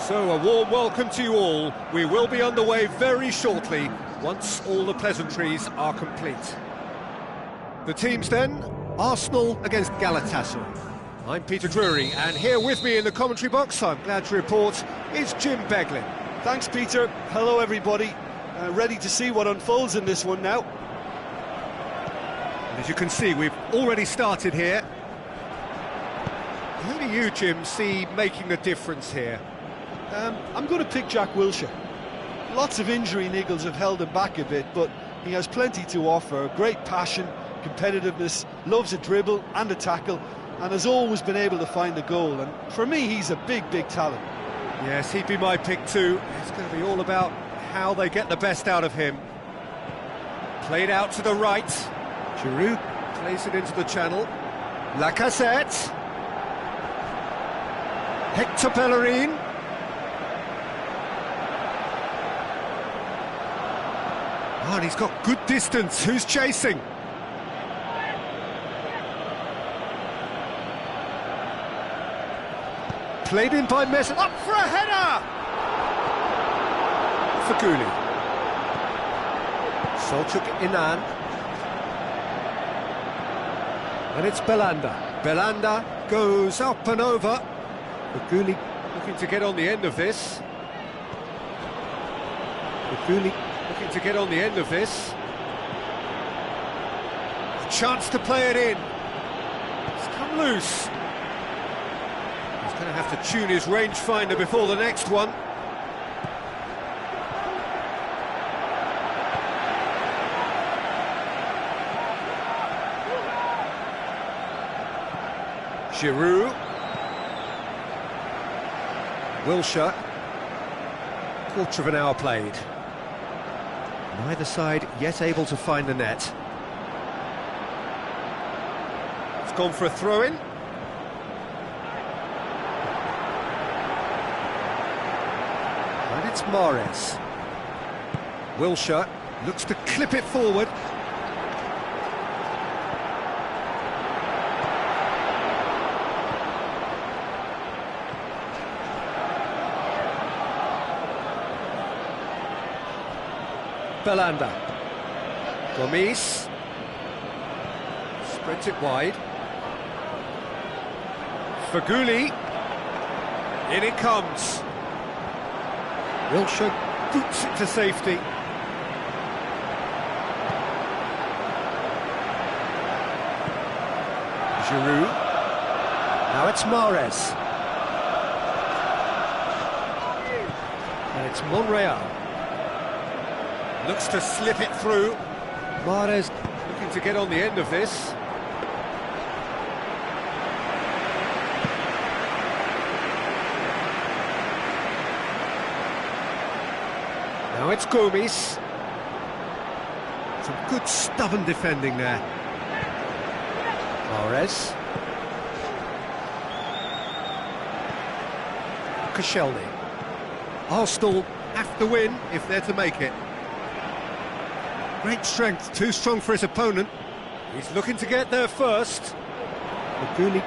So, a warm welcome to you all. We will be underway very shortly, once all the pleasantries are complete. The teams then, Arsenal against Galatasaray. I'm Peter Drury, and here with me in the commentary box, I'm glad to report, is Jim Beglin. Thanks, Peter. Hello, everybody. Ready to see what unfolds in this one now. And as you can see, we've already started here. Who do you, Jim, see making a difference here? I'm going to pick Jack Wilshere. Lots of injury niggles have held him back a bit, but he has plenty to offer. Great passion, competitiveness, loves a dribble and a tackle, and has always been able to find the goal. And for me, he's a big, big talent. Yes, he'd be my pick too. It's going to be all about how they get the best out of him. Played out to the right. Giroud plays it into the channel. Lacazette. Hector Bellerin. Oh, and he's got good distance. Who's chasing? Played in by Messi. Up for a header! Faguli. Selçuk Inan. And it's Belanda. Belanda goes up and over. Faguli looking to get on the end of this. Faguli looking to get on the end of this. A chance to play it in. It's come loose. He's going to have to tune his rangefinder before the next one. Giroud. Wilshere. Quarter of an hour played. Neither side yet able to find the net. It's gone for a throw-in. And it's Mahrez. Wilshere looks to clip it forward. Belanda. Gomes. Spreads it wide. Faguli. In it comes. Wilshere boots it to safety. Giroud. Now it's Mahrez. And it's Monreal. Looks to slip it through. Mahrez looking to get on the end of this. Now it's Gomes. Some good stubborn defending there. Mahrez. Koscielny. Arsenal have to win if they're to make it. Great strength, too strong for his opponent. He's looking to get there first. Faguli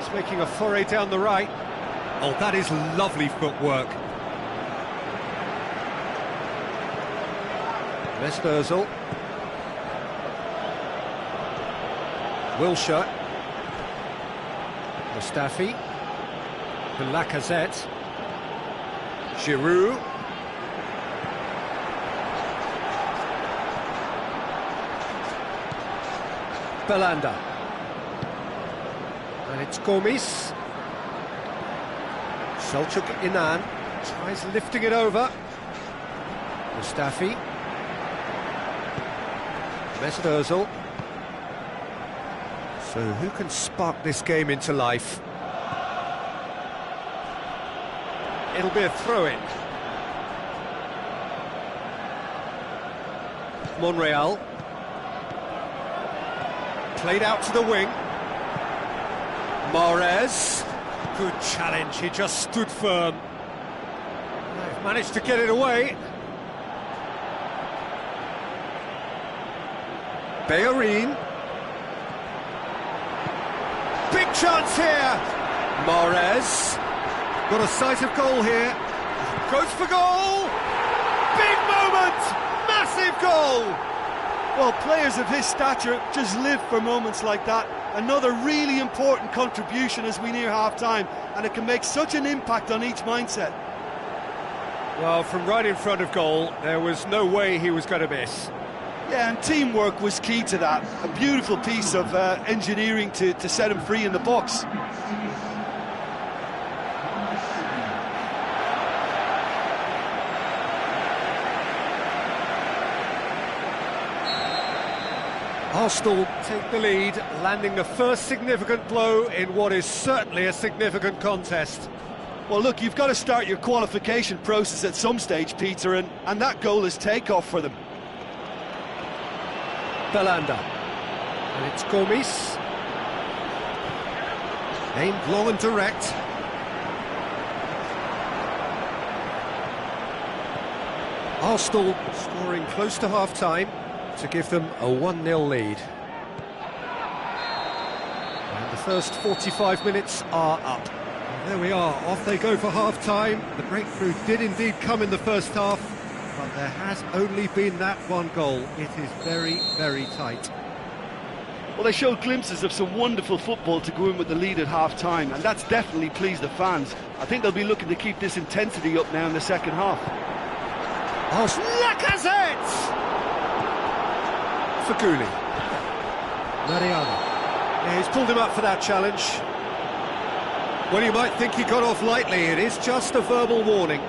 is making a foray down the right. Oh, that is lovely footwork. Mahrez-Arsenal. Wilshere. Mustafi. And Lacazette. Giroud. Belanda. And it's Gomes. Selçuk Inan tries lifting it over. Mustafi. Mahrez-Arsenal. So who can spark this game into life? It'll be a throw-in. Monreal. Played out to the wing. Mahrez. Good challenge, he just stood firm. They've managed to get it away. Bellerin. Big chance here. Mahrez. Got a sight of goal here. Goes for goal! Big moment! Massive goal! Well, players of his stature just live for moments like that. Another really important contribution as we near half-time, and it can make such an impact on each mindset. Well, from right in front of goal, there was no way he was going to miss. Yeah, and teamwork was key to that. A beautiful piece of engineering to set him free in the box. Arsenal take the lead, landing the first significant blow in what is certainly a significant contest. Well, look, you've got to start your qualification process at some stage, Peter, and that goal is takeoff for them. Belanda. And it's Gomis. Aimed long and direct. Arsenal scoring close to half-time to give them a 1-0 lead. And the first 45 minutes are up. And there we are, off they go for half-time. The breakthrough did indeed come in the first half, but there has only been that one goal. It is very, very tight. Well, they showed glimpses of some wonderful football to go in with the lead at half-time, and that's definitely pleased the fans. I think they'll be looking to keep this intensity up now in the second half. Lacazette! For Gouli. Mariano. Yeah, he's pulled him up for that challenge. Well, you might think he got off lightly. It is just a verbal warning.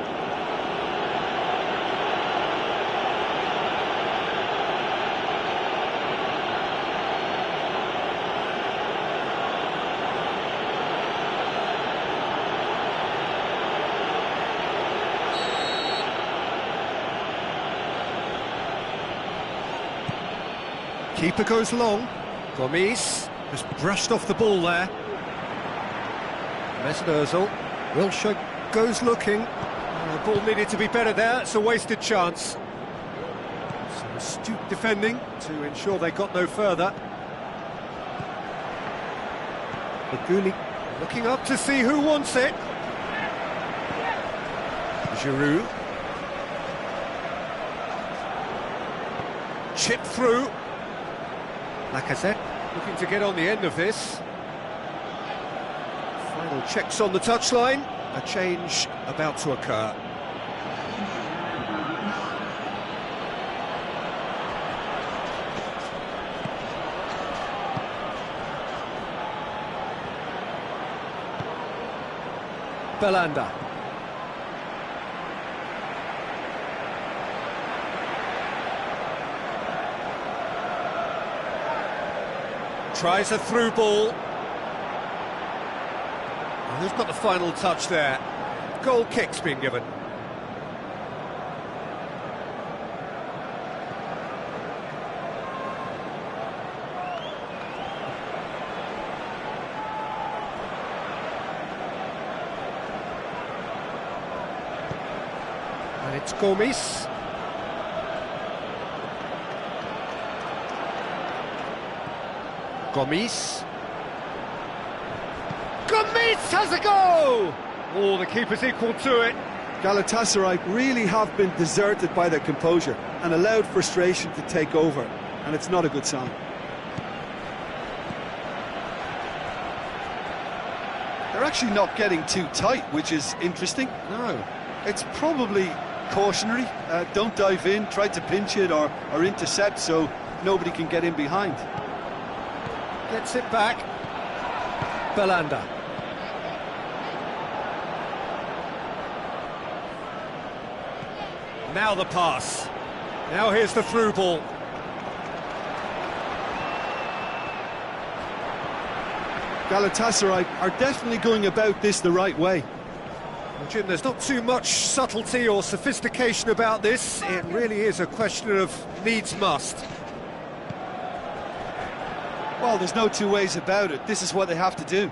Keeper goes long. Gomis has brushed off the ball there. Mahrez-Arsenal. Wilshere goes looking. Oh, the ball needed to be better there. It's a wasted chance. Some astute defending to ensure they got no further. Gouli looking up to see who wants it. Giroud. Chip through. Lacazette looking to get on the end of this. Final checks on the touchline. A change about to occur. Belanda. Tries a through ball. And who's got the final touch there? Goal kick's been given. And it's Gomis. Gomis has a go! Oh, the keeper's equal to it. Galatasaray really have been deserted by their composure and allowed frustration to take over, and it's not a good sign. They're actually not getting too tight, which is interesting. No. It's probably cautionary. Don't dive in, try to pinch it or intercept so nobody can get in behind. Gets it back. Belanda. Now the pass. Now here's the through ball. Galatasaray are definitely going about this the right way. Well, Jim, there's not too much subtlety or sophistication about this. It really is a question of needs must. Well, there's no two ways about it. This is what they have to do.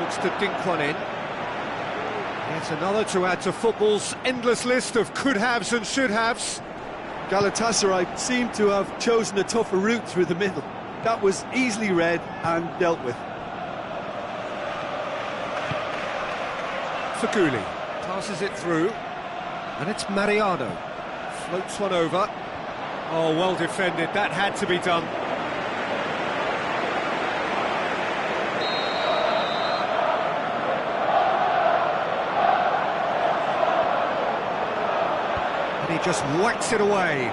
Looks to dink one in. Yet another to add to football's endless list of could-haves and should-haves. Galatasaray seem to have chosen a tougher route through the middle. That was easily read and dealt with. Faguli. Passes it through. And it's Mariano. Floats one over. Oh, well defended. That had to be done. And he just whacks it away.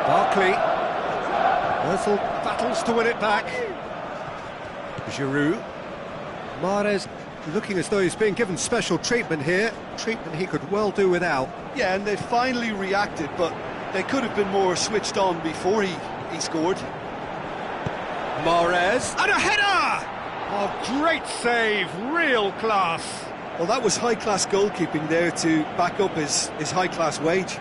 Barkley. Ozil battles to win it back. Giroud. Mahrez looking as though he's being given special treatment here. Treatment he could well do without. Yeah, and they finally reacted, but they could have been more switched on before he scored. Mahrez. And a header! Oh, great save. Real class. Well, that was high-class goalkeeping there to back up his high-class wage.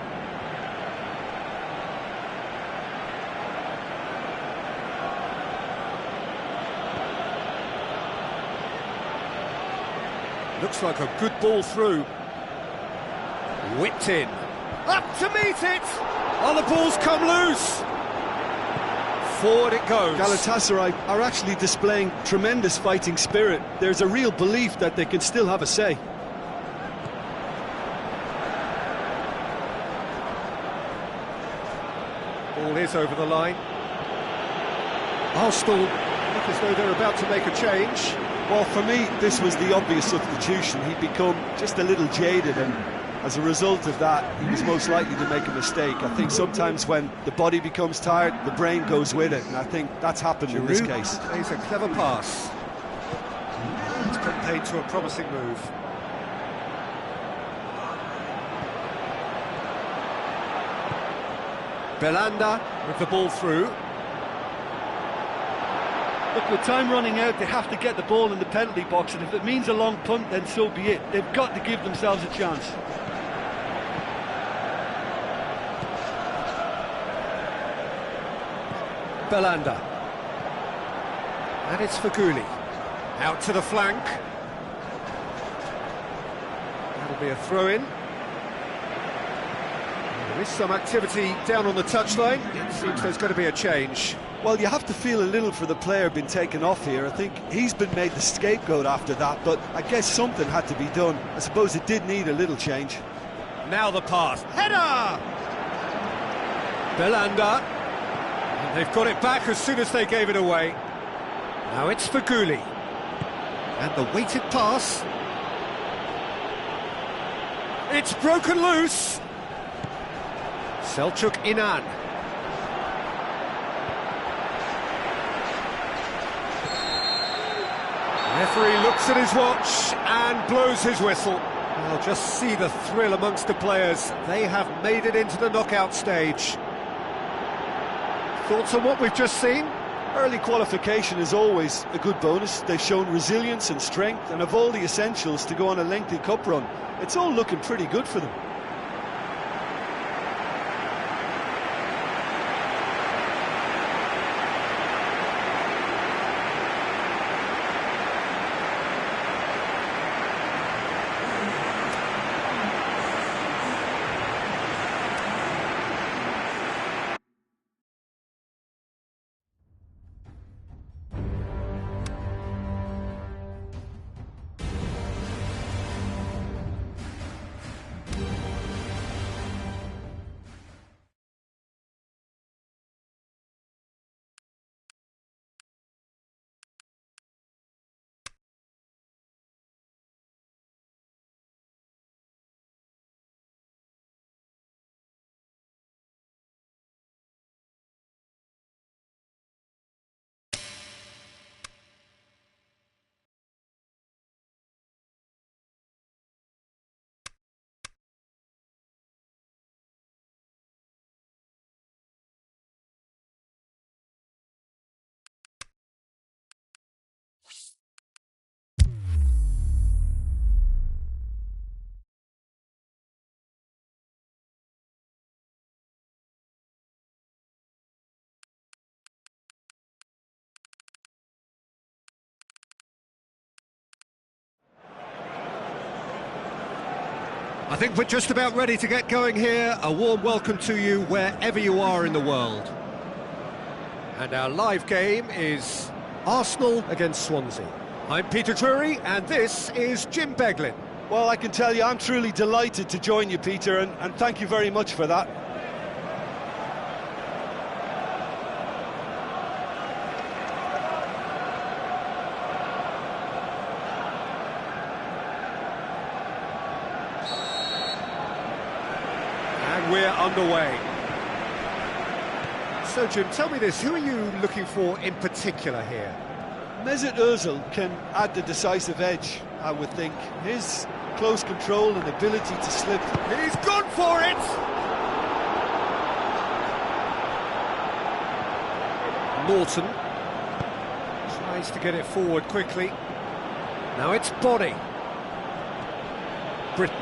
Looks like a good ball through. Whipped in. Up to meet it! Oh, the ball's come loose! Forward it goes. Galatasaray are actually displaying tremendous fighting spirit. There's a real belief that they can still have a say. Ball is over the line. Arsenal look as though they're about to make a change. Well, for me, this was the obvious substitution. He'd become just a little jaded, and as a result of that, he was most likely to make a mistake. I think sometimes when the body becomes tired, the brain goes with it, and I think that's happened in this case. Plays a clever pass. It's been paid to a promising move. Belanda with the ball through. Look, with time running out, they have to get the ball in the penalty box, and if it means a long punt, then so be it. They've got to give themselves a chance. Belanda. And it's Faguli. Out to the flank. That'll be a throw-in. There is some activity down on the touchline. It seems there's going to be a change. Well, you have to feel a little for the player being taken off here. I think he's been made the scapegoat after that, but I guess something had to be done. I suppose it did need a little change. Now the pass. Header! Belanda. And they've got it back as soon as they gave it away. Now it's Faguli. And the weighted pass. It's broken loose. Selçuk Inan. Referee looks at his watch and blows his whistle. I'll just see the thrill amongst the players. They have made it into the knockout stage. Thoughts on what we've just seen? Early qualification is always a good bonus. They've shown resilience and strength and have all the essentials to go on a lengthy cup run. It's all looking pretty good for them. I think we're just about ready to get going here. A warm welcome to you wherever you are in the world. And our live game is Arsenal against Swansea. I'm Peter Drury, and this is Jim Beglin. Well, I can tell you I'm truly delighted to join you, Peter, and thank you very much for that. And we're underway. So, Jim, tell me this, who are you looking for in particular here? Mahrez-Arsenal can add the decisive edge, I would think. His close control and ability to slip. He's gone for it! Norton tries to get it forward quickly. Now it's Body. Britain.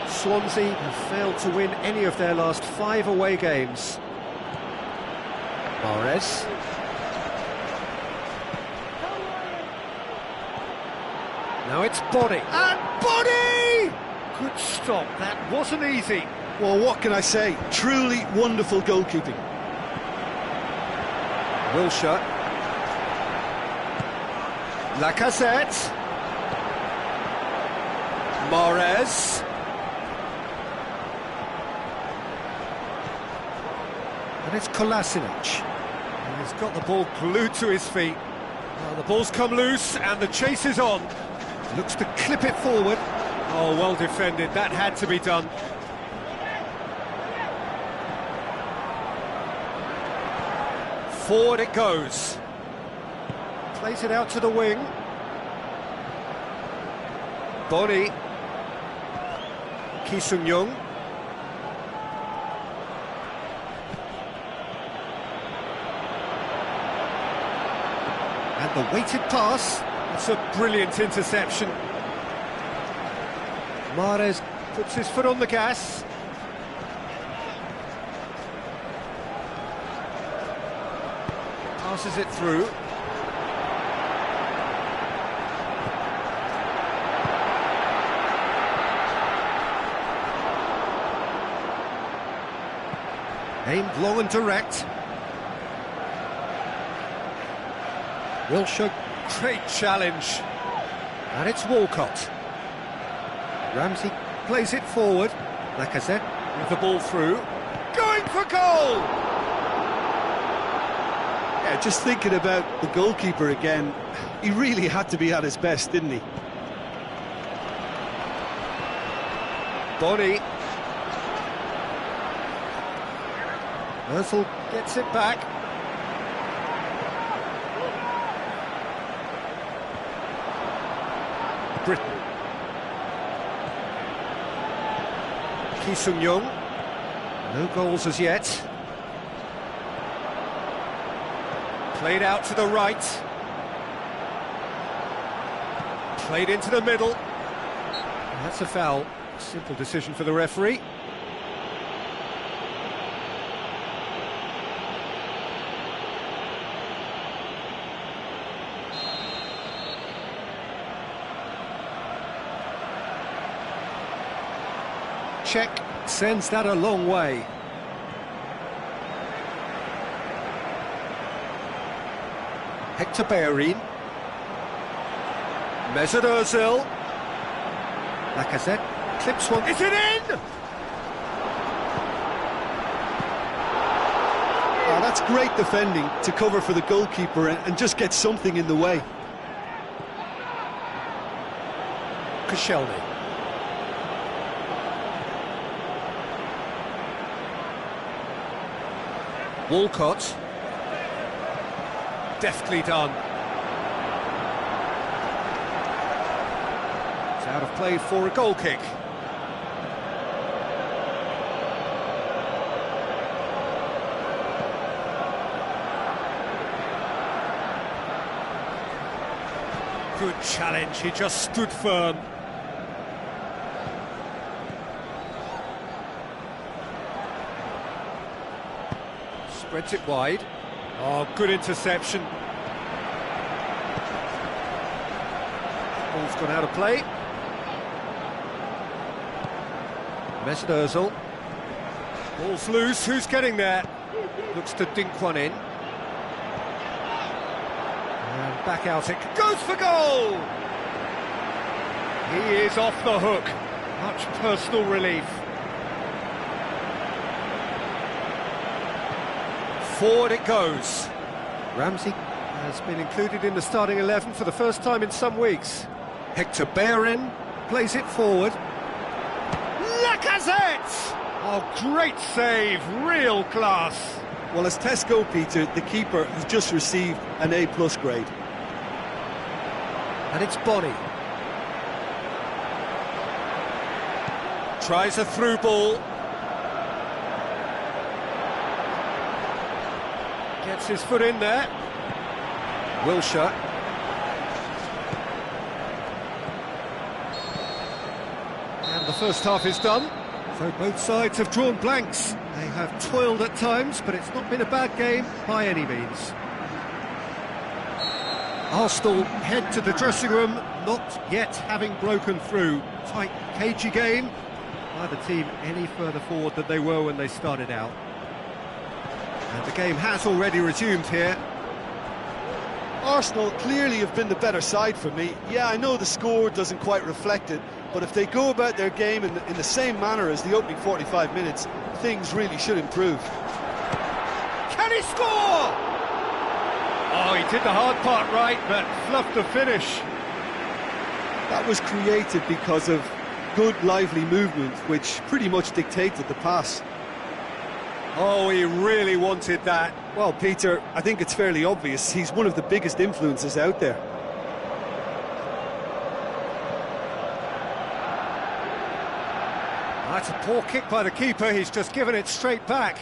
Swansea have failed to win any of their last 5 away games. Mahrez. Now it's Body. And Body! Good stop, that wasn't easy. Well, what can I say? Truly wonderful goalkeeping. Wilshere. Lacazette. Mahrez. And it's Kolasinac. And he's got the ball glued to his feet. Well, the ball's come loose and the chase is on. Looks to clip it forward. Oh, well defended. That had to be done. Forward it goes. Plays it out to the wing. Body. Ki Sung-young. And the weighted pass. It's a brilliant interception. Mahrez puts his foot on the gas. Passes it through. Aimed long and direct. Wilshere, great challenge. And it's Walcott. Ramsey plays it forward. Lacazette with the ball through. Going for goal! Yeah, just thinking about the goalkeeper again, he really had to be at his best, didn't he? Body. Özil gets it back. Britain. Ki Sung-young. No goals as yet. Played out to the right. Played into the middle. That's a foul. Simple decision for the referee. Check sends that a long way. Hector Bellerin. Mesut Ozil. Lacazette clips one. Is it in? Oh, that's great defending to cover for the goalkeeper and just get something in the way. Koscielny. Walcott. Deftly done. It's out of play for a goal kick. Good challenge, he just stood firm. Spreads it wide. Oh, good interception. Ball's gone out of play. Mesut Ozil. Ball's loose, who's getting there? Looks to dink one in. And back out it goes for goal! He is off the hook. Much personal relief. Forward it goes. Ramsey has been included in the starting 11 for the first time in some weeks. Hector Bellerin plays it forward. Lacazette! Oh, great save, real class. Well, as tests go, Peter, the keeper has just received an A+ grade. And it's Bonnie. Tries a through ball. Gets his foot in there. Wilshere. And the first half is done. So both sides have drawn blanks. They have toiled at times, but it's not been a bad game by any means. Arsenal head to the dressing room, not yet having broken through. Tight, cagey game. Neither team any further forward than they were when they started out. And the game has already resumed here. Arsenal clearly have been the better side for me. Yeah, I know the score doesn't quite reflect it, but if they go about their game in the same manner as the opening 45 minutes, things really should improve. Can he score? Oh, he did the hard part right, but fluffed the finish. That was created because of good, lively movement, which pretty much dictated the pass. Oh, he really wanted that. Well, Peter, I think it's fairly obvious he's one of the biggest influences out there. That's a poor kick by the keeper, he's just given it straight back.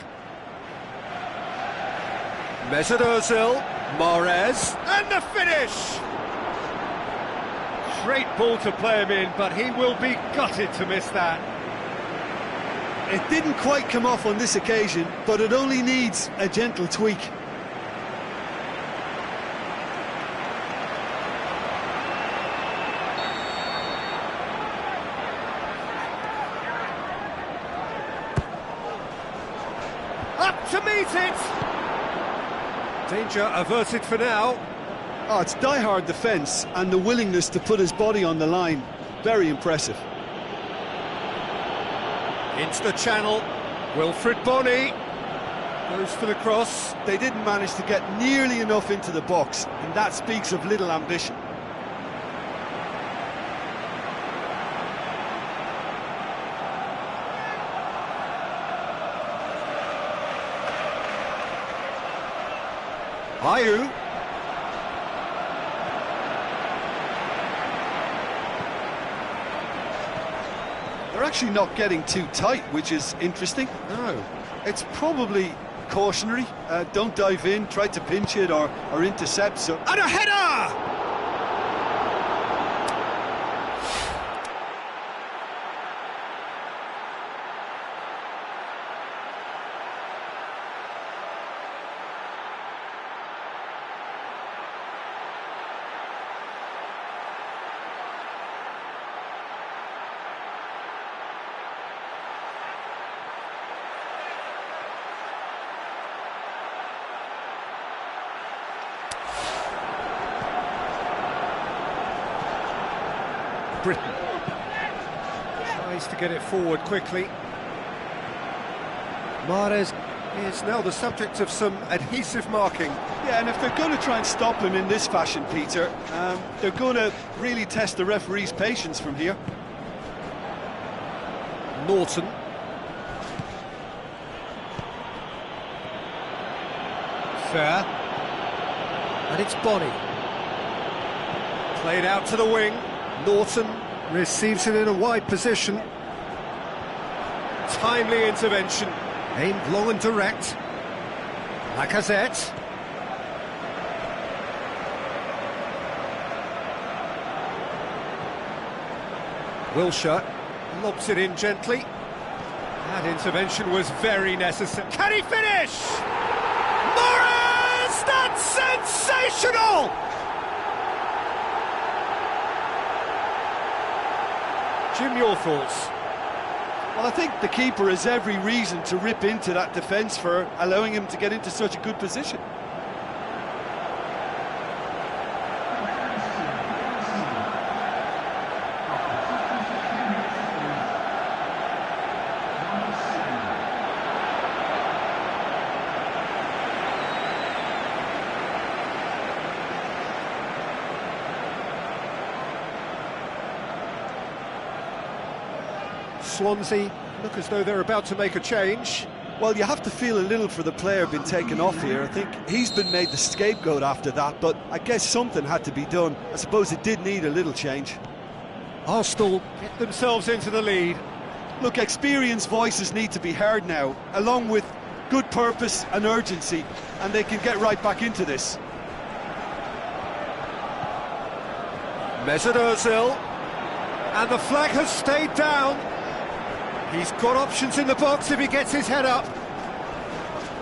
Mesut Ozil, Mahrez, and the finish! Great ball to play him in, but he will be gutted to miss that. It didn't quite come off on this occasion, but it only needs a gentle tweak. Up to meet it! Danger averted for now. Oh, it's die-hard defence and the willingness to put his body on the line. Very impressive. Into the channel, Wilfried Bonny goes for the cross. They didn't manage to get nearly enough into the box, and that speaks of little ambition. Ayew. They're actually not getting too tight, which is interesting. No. It's probably cautionary. Don't dive in, try to pinch it or intercept. So. And a header! Britain tries to get it forward quickly. Mahrez is now the subject of some adhesive marking. Yeah, and if they're going to try and stop him in this fashion, Peter, they're going to really test the referee's patience from here. Norton. Fair. And it's Bonny. Played out to the wing. Norton receives it in a wide position. Timely intervention. Aimed long and direct. Lacazette. Wilshere lobs it in gently. That intervention was very necessary. Can he finish? Mahrez! That's sensational! Jim, your thoughts? Well, I think the keeper has every reason to rip into that defence for allowing him to get into such a good position. Swansea look as though they're about to make a change. Well, you have to feel a little for the player being taken off here. I think he's been made the scapegoat after that, but I guess something had to be done. I suppose it did need a little change. Arsenal get themselves into the lead. Look, experienced voices need to be heard now, along with good purpose and urgency, and they can get right back into this. Mesut Ozil, and the flag has stayed down. He's got options in the box if he gets his head up.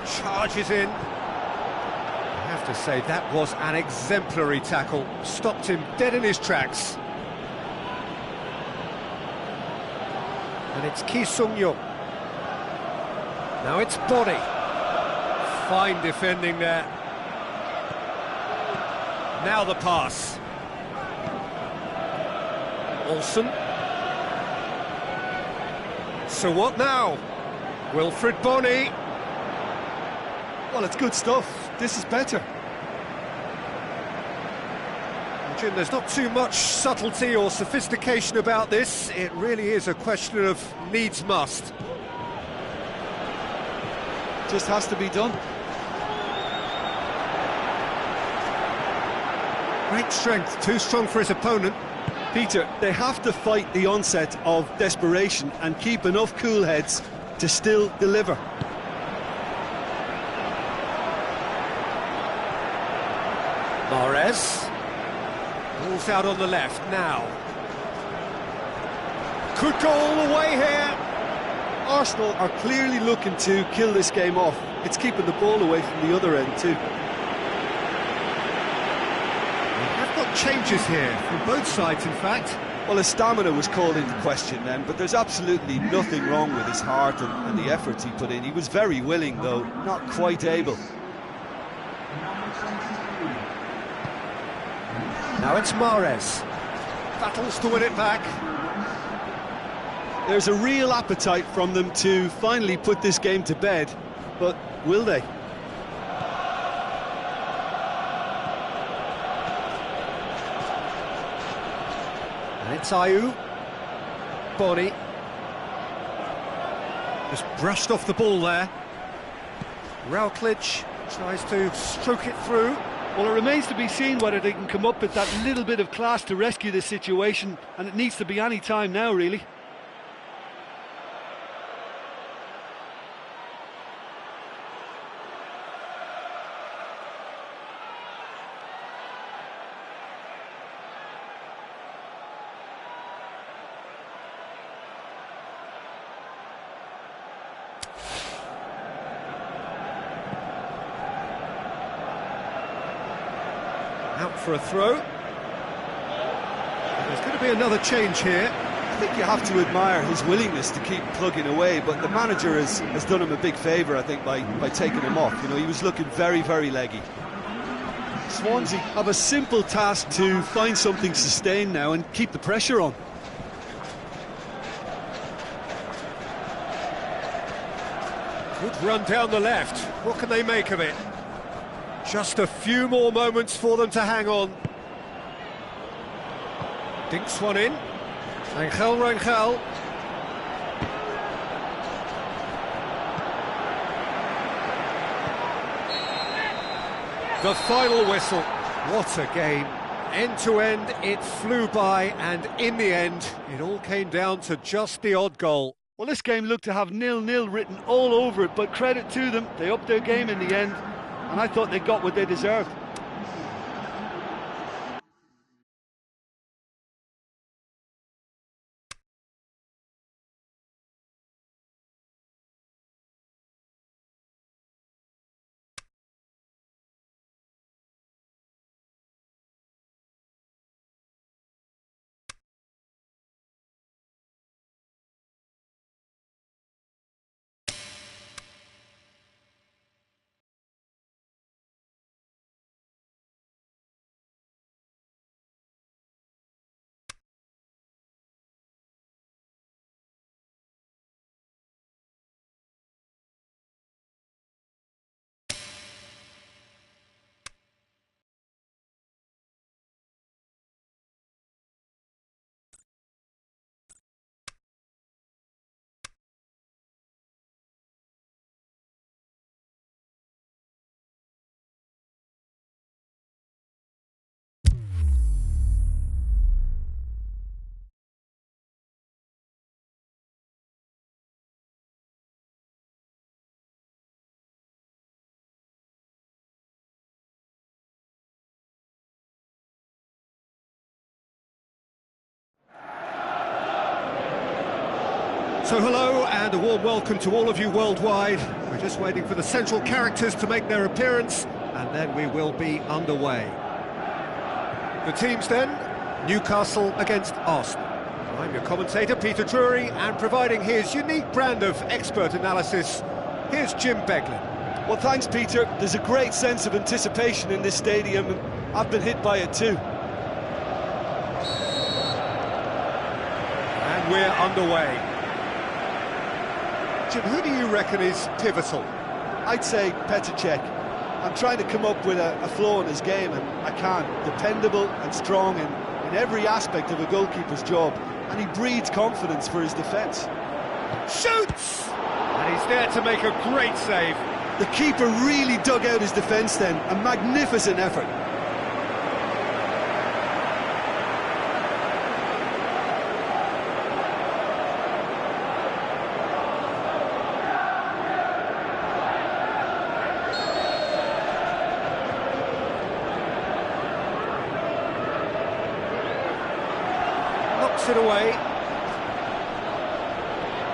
Charges in. I have to say, that was an exemplary tackle. Stopped him dead in his tracks. And it's Ki Sung-yup. Now it's Body. Fine defending there. Now the pass. Olsen. So what now? Wilfried Bony. Well, it's good stuff. This is better. Jim, there's not too much subtlety or sophistication about this. It really is a question of needs must. Just has to be done. Great strength, too strong for his opponent. Peter, they have to fight the onset of desperation and keep enough cool heads to still deliver. Mahrez. Ball's out on the left now. Could go all the way here. Arsenal are clearly looking to kill this game off. It's keeping the ball away from the other end too. They've got changes here, from both sides in fact. Well, his stamina was called into question then, but there's absolutely nothing wrong with his heart and the efforts he put in. He was very willing though, not quite able. Now it's Mahrez. Battles to win it back. There's a real appetite from them to finally put this game to bed, but will they? And it's Ayew. Bony. Just brushed off the ball there. Routledge tries to stroke it through. Well, it remains to be seen whether they can come up with that little bit of class to rescue this situation, and it needs to be any time now, really. Out for a throw. There's going to be another change here. I think you have to admire his willingness to keep plugging away, but the manager has done him a big favour, I think, by taking him off. You know, he was looking very, very leggy. Swansea have a simple task to find something sustained now and keep the pressure on. Good run down the left. What can they make of it? Just a few more moments for them to hang on. Dinks one in. Rangel. The final whistle. What a game. End to end, it flew by, and in the end, it all came down to just the odd goal. Well, this game looked to have 0-0 written all over it, but credit to them, they upped their game in the end, and I thought they got what they deserved. So hello and a warm welcome to all of you worldwide. We're just waiting for the central characters to make their appearance and then we will be underway. The teams then, Newcastle against Arsenal. I'm your commentator Peter Drury, and providing his unique brand of expert analysis, here's Jim Beglin. Well, thanks, Peter. There's a great sense of anticipation in this stadium, and I've been hit by it too. And we're underway. Jim, who do you reckon is pivotal? I'd say Petr Cech. I'm trying to come up with a flaw in his game, and I can't. Dependable and strong in every aspect of a goalkeeper's job, and he breeds confidence for his defence. Shoots! And he's there to make a great save. The keeper really dug out his defence then, a magnificent effort. Knocks it away.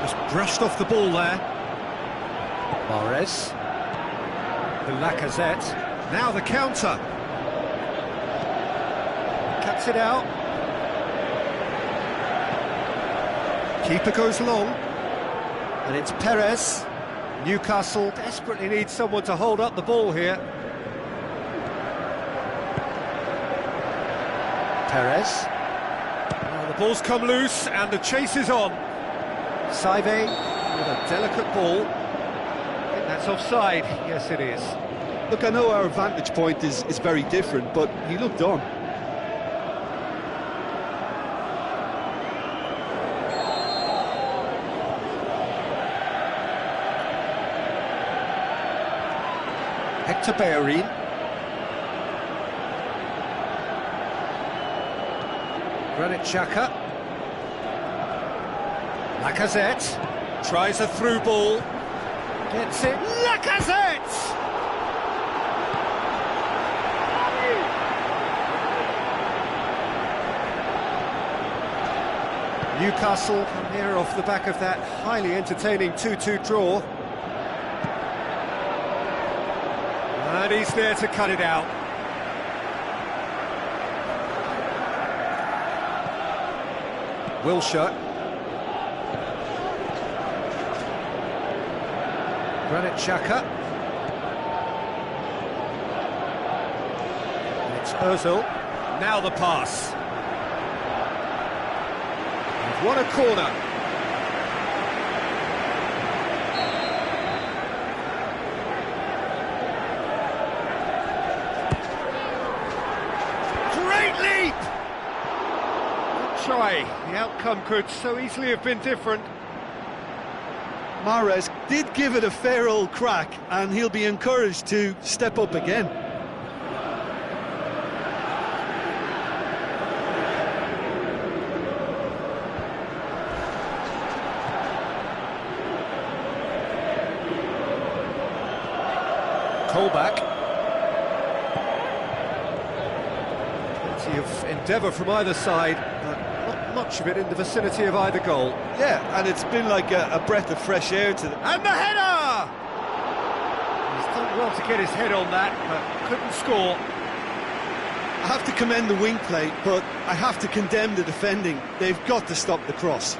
Just brushed off the ball there. Mahrez. The Lacazette. Now the counter. Cuts it out. Keeper goes long. And it's Perez. Newcastle desperately needs someone to hold up the ball here. Perez. Oh, the ball's come loose and the chase is on. Saive with a delicate ball. I think that's offside. Yes, it is. Look, I know our vantage point is very different, but he looked on. Hector Bellerin. Granit Xhaka. Lacazette tries a through ball. Gets it. Lacazette! Newcastle come here off the back of that highly entertaining 2-2 draw. And he's there to cut it out. Wilshere. Granit Xhaka. It's Ozil. Now the pass. And what a corner. Great leap! Good try. The outcome could so easily have been different. Mahrez did give it a fair old crack, and he'll be encouraged to step up again. Colback. Plenty of endeavour from either side, but not much of it in the vicinity of either goal. Yeah, and it's been like a breath of fresh air to them. And the header! He's done well to get his head on that, but couldn't score. I have to commend the wing play, but I have to condemn the defending. They've got to stop the cross.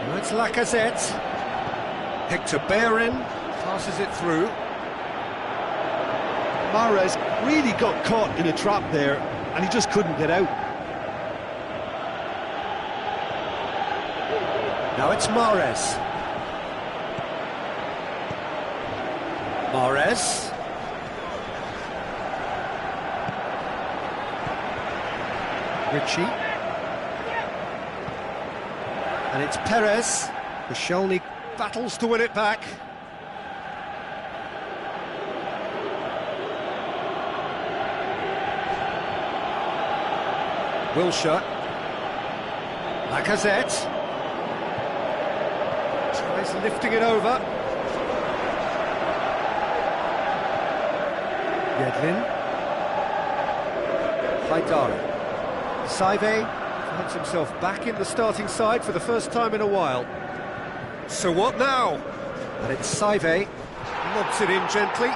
Well, it's Lacazette. Hector Bellerin passes it through. Mahrez really got caught in a trap there, and he just couldn't get out. Now it's Mahrez. Mahrez. Ritchie. And it's Perez. Koscielny battles to win it back. Wilshere. Lacazette. Tries lifting it over. Yedlin. Haidara. Saive finds himself back in the starting side for the first time in a while. So what now? And it's Saive. Lobs it in gently.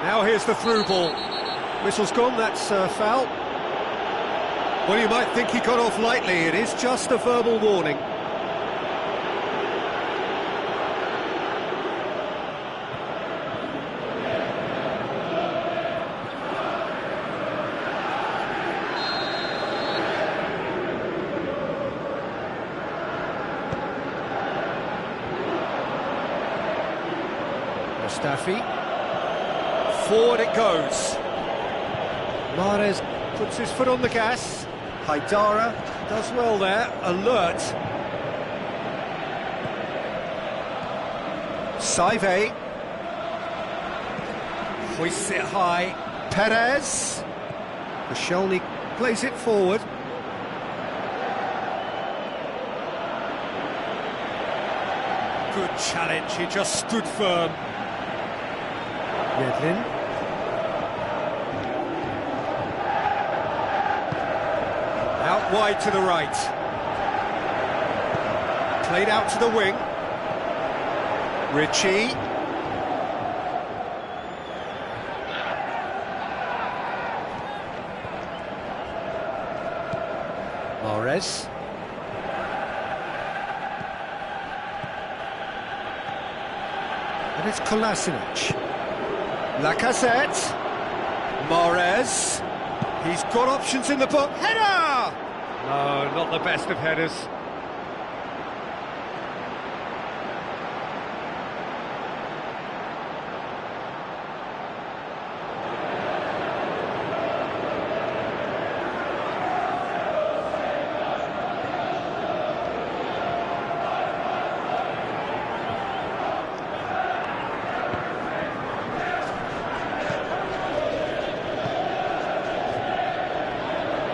Now here's the through ball. Whistle's gone, that's foul. Well, you might think he got off lightly. It is just a verbal warning. Mustafi. Forward it goes. Mahrez puts his foot on the gas. Haidara does well there, alert. Saive hoists it high. Perez. Koscielny plays it forward. Good challenge, he just stood firm. Yedlin. Out wide to the right. Played out to the wing. Ritchie. Mahrez. And it's Kolasinac. Lacazette. Mahrez. He's got options in the book. Header! No, not the best of headers.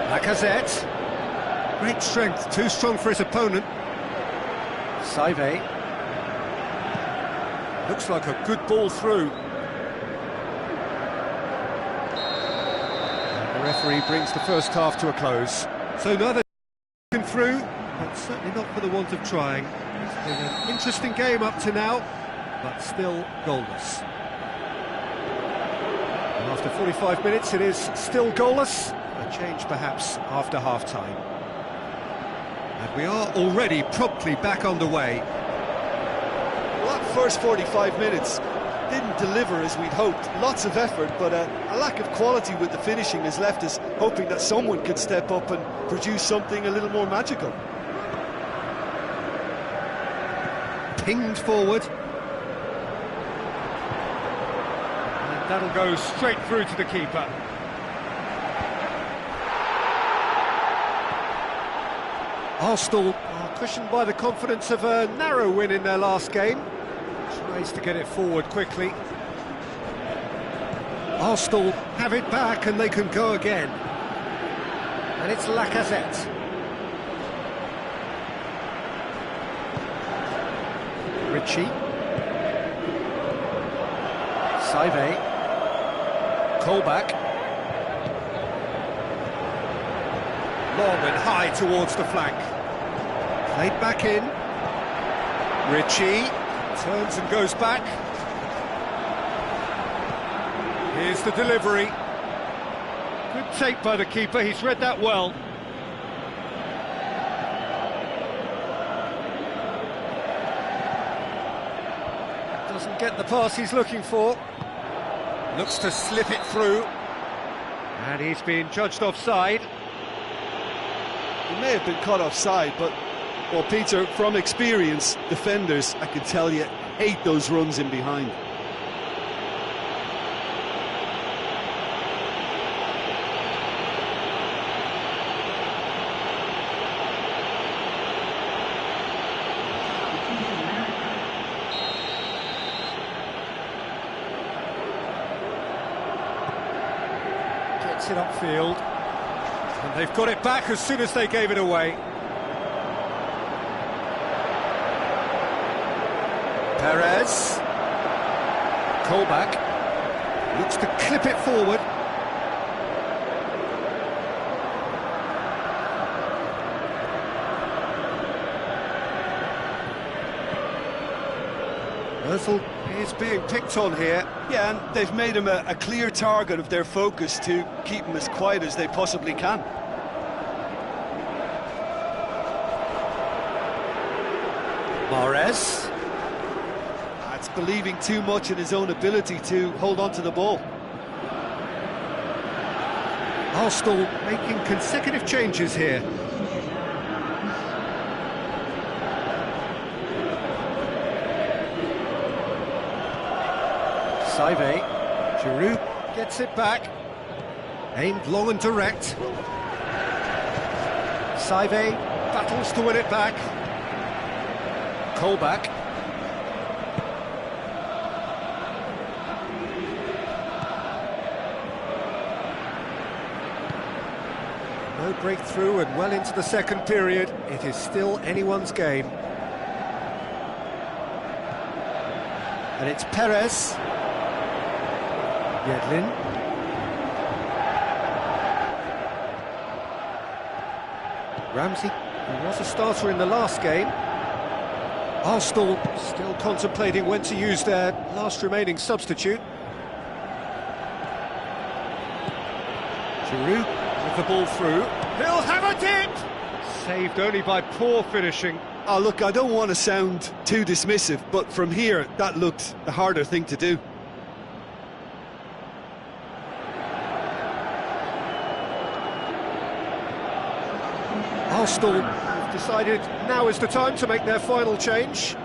Lacazette. Great strength, too strong for his opponent. Saive. Looks like a good ball through. The referee brings the first half to a close. So neither through, but certainly not for the want of trying. It's been an interesting game up to now, but still goalless. And after 45 minutes it is still goalless. A change perhaps after half-time. And we are already promptly back underway. Well, that first 45 minutes didn't deliver as we'd hoped. Lots of effort, but a lack of quality with the finishing has left us hoping that someone could step up and produce something a little more magical. Pinged forward. And that'll go straight through to the keeper. Arsenal are cushioned by the confidence of a narrow win in their last game. Tries to get it forward quickly. Arsenal have it back and they can go again. And it's Lacazette. Ritchie. Saive. Colback. Long and high towards the flank. Played back in. Ritchie turns and goes back. Here's the delivery. Good take by the keeper, he's read that well. Doesn't get the pass he's looking for. Looks to slip it through. And he's being judged offside. He may have been caught offside, but, well, Peter, from experience, defenders, I can tell you, hate those runs in behind. Gets it upfield. And they've got it back as soon as they gave it away. Perez. Colback. Looks to clip it forward. Ozil is being picked on here. Yeah, and they've made him a clear target of their focus to keep him as quiet as they possibly can. Mahrez. That's believing too much in his own ability to hold on to the ball. Arsenal making consecutive changes here. Saive, Giroud gets it back, aimed long and direct. Saive battles to win it back. Colback. No breakthrough and well into the second period. It is still anyone's game. And it's Perez. Yedlin. Ramsey, who was a starter in the last game. Arsenal still contemplating when to use their last remaining substitute. Giroud with the ball through. He'll have a dip! Saved only by poor finishing. Oh, look, I don't want to sound too dismissive, but from here, that looked the harder thing to do. Arsenal have decided now is the time to make their final change.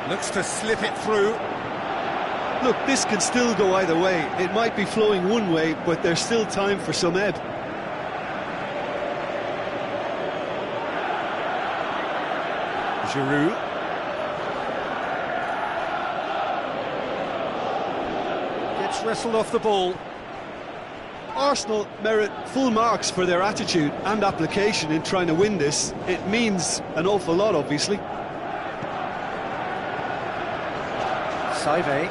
Looks to slip it through. Look, this can still go either way. It might be flowing one way, but there's still time for some ebb. Giroud. Gets wrestled off the ball. Arsenal merit full marks for their attitude and application in trying to win this. It means an awful lot, obviously. Saive.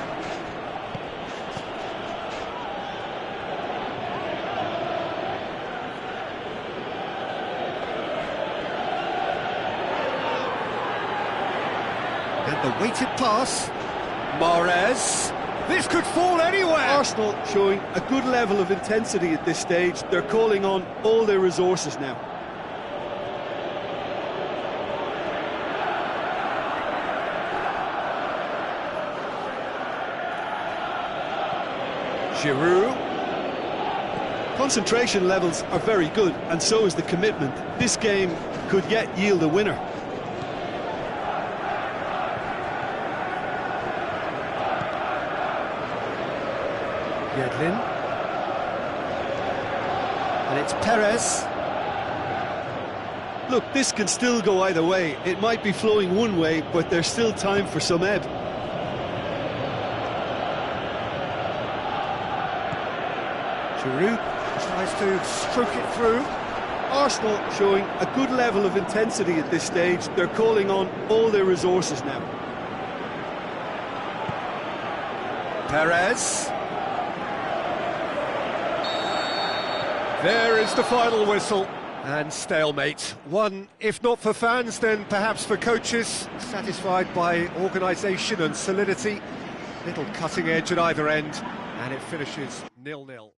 And the weighted pass. Mahrez. This could fall anywhere. Arsenal showing a good level of intensity at this stage. They're calling on all their resources now. Giroud. Concentration levels are very good, and so is the commitment. This game could yet yield a winner. Yedlin. And it's Perez. Look, this can still go either way. It might be flowing one way, but there's still time for some ebb. Giroud tries to stroke it through. Arsenal showing a good level of intensity at this stage. They're calling on all their resources now. Perez. There is the final whistle. And stalemate. One, if not for fans, then perhaps for coaches. Satisfied by organisation and solidity. Little cutting edge at either end. And it finishes 0-0.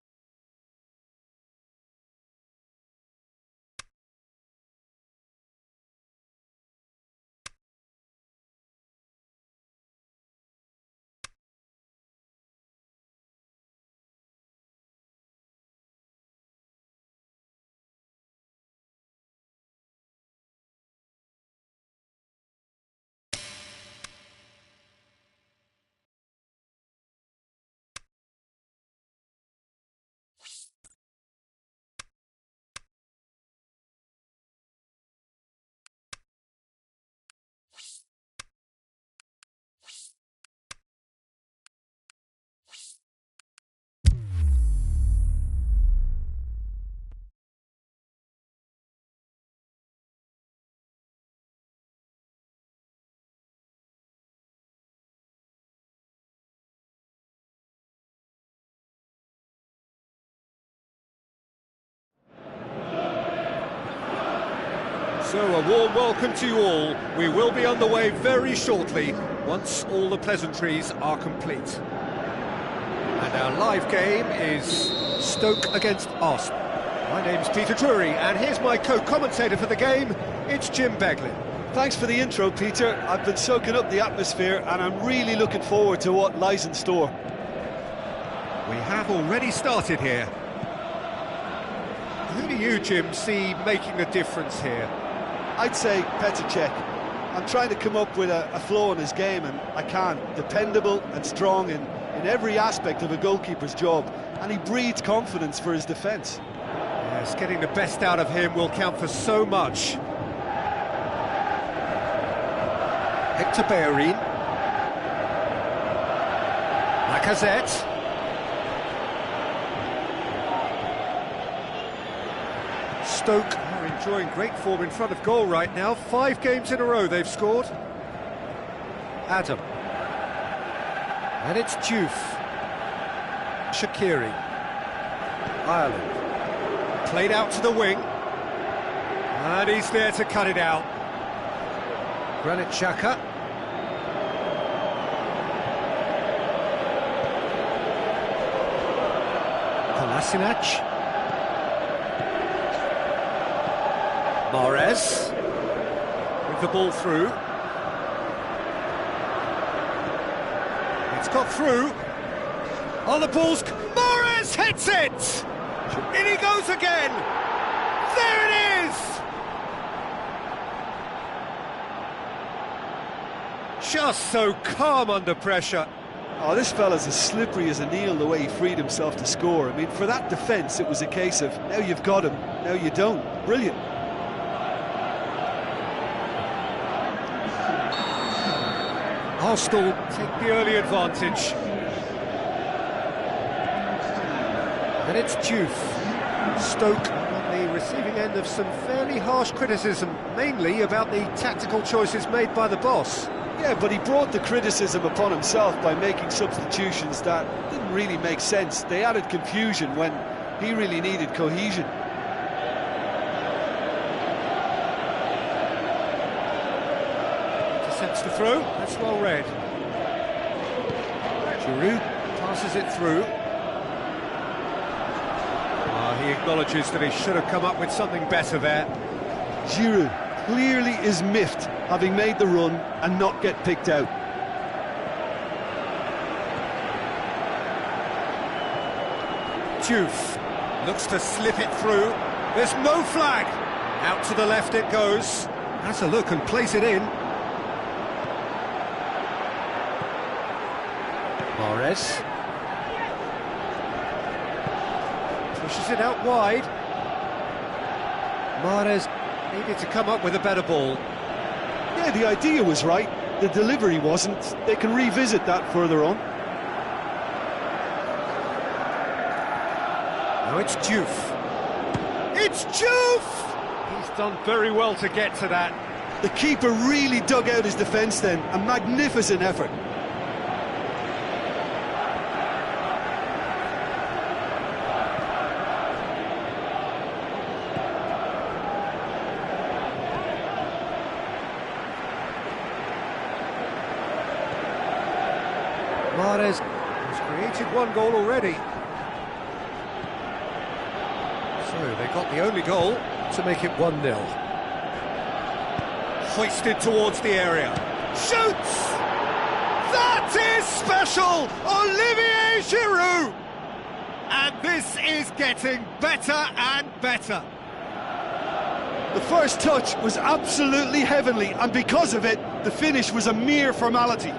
So a warm welcome to you all. We will be on the way very shortly, once all the pleasantries are complete. And our live game is Stoke against Arsenal. My name's Peter Drury, and here's my co-commentator for the game, it's Jim Beglin. Thanks for the intro, Peter. I've been soaking up the atmosphere, and I'm really looking forward to what lies in store. We have already started here. Who do you, Jim, see making a difference here? I'd say Petr Cech. I'm trying to come up with a flow in his game, and I can't. Dependable and strong in every aspect of a goalkeeper's job, and he breeds confidence for his defence. Yes, getting the best out of him will count for so much. Hector Bellerin. Lacazette. Stoke are enjoying great form in front of goal right now. 5 games in a row they've scored. Adam. And it's Diouf. Shaqiri. Ireland. Played out to the wing. And he's there to cut it out. Granit Xhaka. Kolasinac. Mahrez with the ball through. It's got through. On the ball's... Mahrez hits it! In he goes again! There it is! Just so calm under pressure. Oh, this fella's as slippery as a Neil, the way he freed himself to score. I mean, for that defence, it was a case of, now you've got him, now you don't. Brilliant. Arsenal take the early advantage. And it's Diouf. Stoke on the receiving end of some fairly harsh criticism, mainly about the tactical choices made by the boss. Yeah, but he brought the criticism upon himself by making substitutions that didn't really make sense. They added confusion when he really needed cohesion. Sets the throw, that's well read. Giroud passes it through. He acknowledges that he should have come up with something better there. Giroud clearly is miffed, having made the run and not get picked out. Diouf looks to slip it through. There's no flag. Out to the left it goes. Has a look and plays it in. Mahrez pushes it out wide. Mahrez needed to come up with a better ball. Yeah, the idea was right, the delivery wasn't. They can revisit that further on. Now it's Diouf. It's Diouf! He's done very well to get to that. The keeper really dug out his defence then. A magnificent effort. Mahrez has created 1 goal already. So they got the only goal to make it 1-0. Hoisted towards the area. Shoots! That is special! Olivier Giroud! And this is getting better and better. The first touch was absolutely heavenly, and because of it, the finish was a mere formality.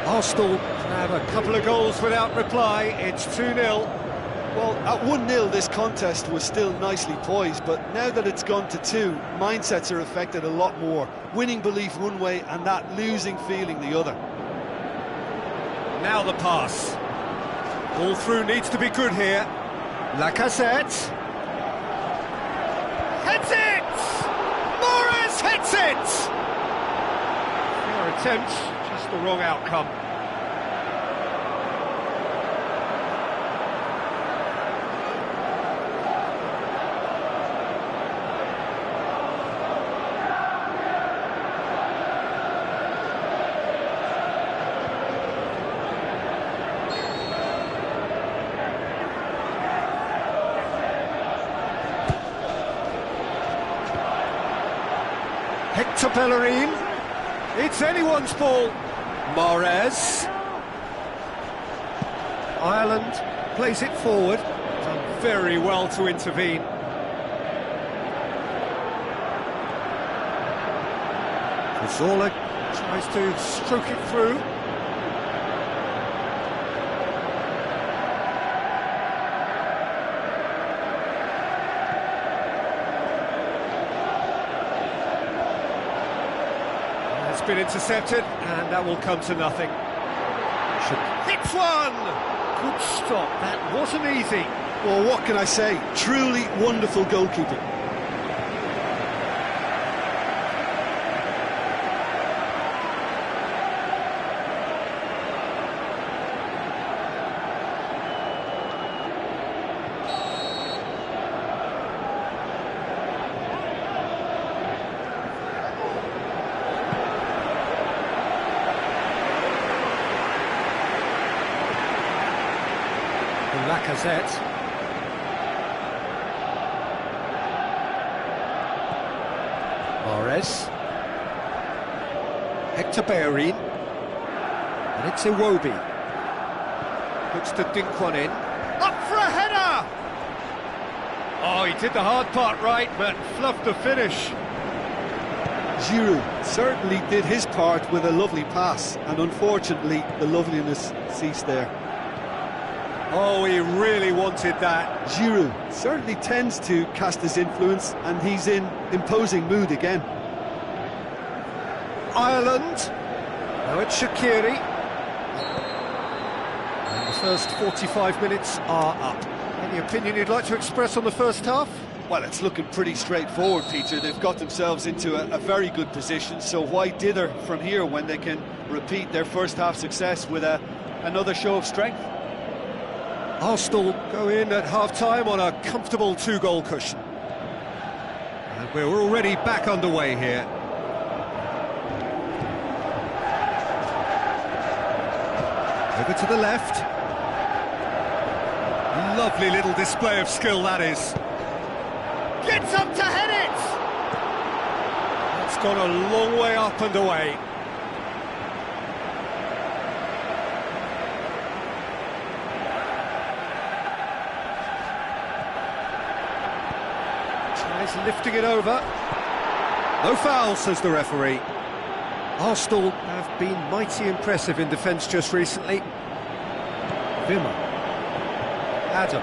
Arsenal have a couple of goals without reply. It's 2-0. Well, at 1-0 this contest was still nicely poised, but now that it's gone to 2, mindsets are affected a lot more. Winning belief one way and that losing feeling the other. Now the pass. Ball through needs to be good here. Lacazette. Heads it! Mahrez hits it! Fair attempt, just the wrong outcome. Hector Bellerin, it's anyone's ball. Mahrez. Ireland plays it forward. Done very well to intervene. Cazorla tries to stroke it through. It's been intercepted, and that will come to nothing. Hits one! Good stop, that wasn't easy. Well, what can I say? Truly wonderful goalkeeping. Lacazette. Mahrez. Hector Bellerin. And it's Iwobi. Looks to dink one in. Up for a header! Oh, he did the hard part right, but fluffed the finish. Giroud certainly did his part with a lovely pass, and unfortunately the loveliness ceased there. Oh, he really wanted that. Giroud certainly tends to cast his influence, and he's in imposing mood again. Ireland. Now it's Shaqiri. And the first 45 minutes are up. Any opinion you'd like to express on the first half? Well, it's looking pretty straightforward, Peter. They've got themselves into a very good position, so why dither from here when they can repeat their first half success with another show of strength? Arsenal go in at half-time on a comfortable two-goal cushion. And we're already back underway here. Over to the left. Lovely little display of skill, that is. Gets up to head it! It's gone a long way up and away. Tries lifting it over. No foul, says the referee. Arsenal have been mighty impressive in defence just recently. Wimmer. Adam.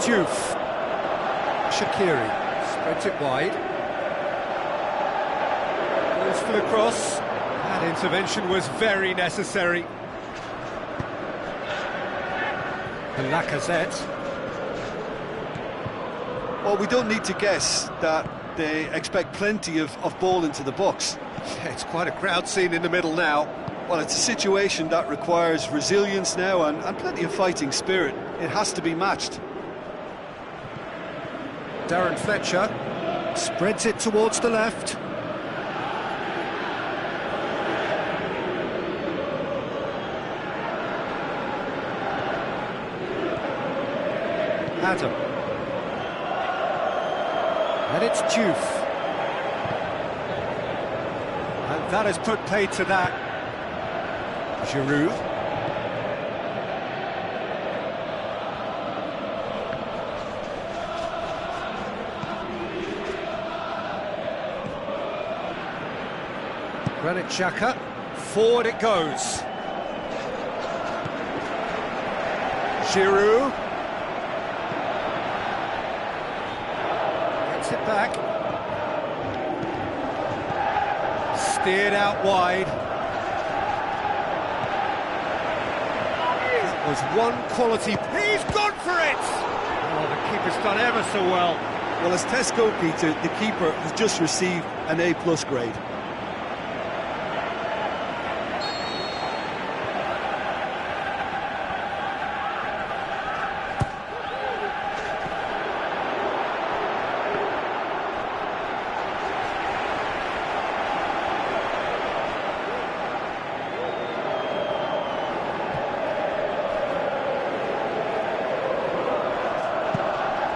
Diouf. Shaqiri spreads it wide. Goes for the cross. That intervention was very necessary. And Lacazette. Well, we don't need to guess that they expect plenty of ball into the box. Yeah, it's quite a crowd scene in the middle now. Well, it's a situation that requires resilience now and plenty of fighting spirit. It has to be matched. Darren Fletcher spreads it towards the left. Adam. And it's Diouf. And that has put paid to that. Giroud. Granit Xhaka, forward it goes. Giroud. Gets it back. Steered out wide. That was one quality. He's gone for it! Oh, the keeper has done ever so well. Well, as tests go, Peter, the keeper has just received an A+ grade.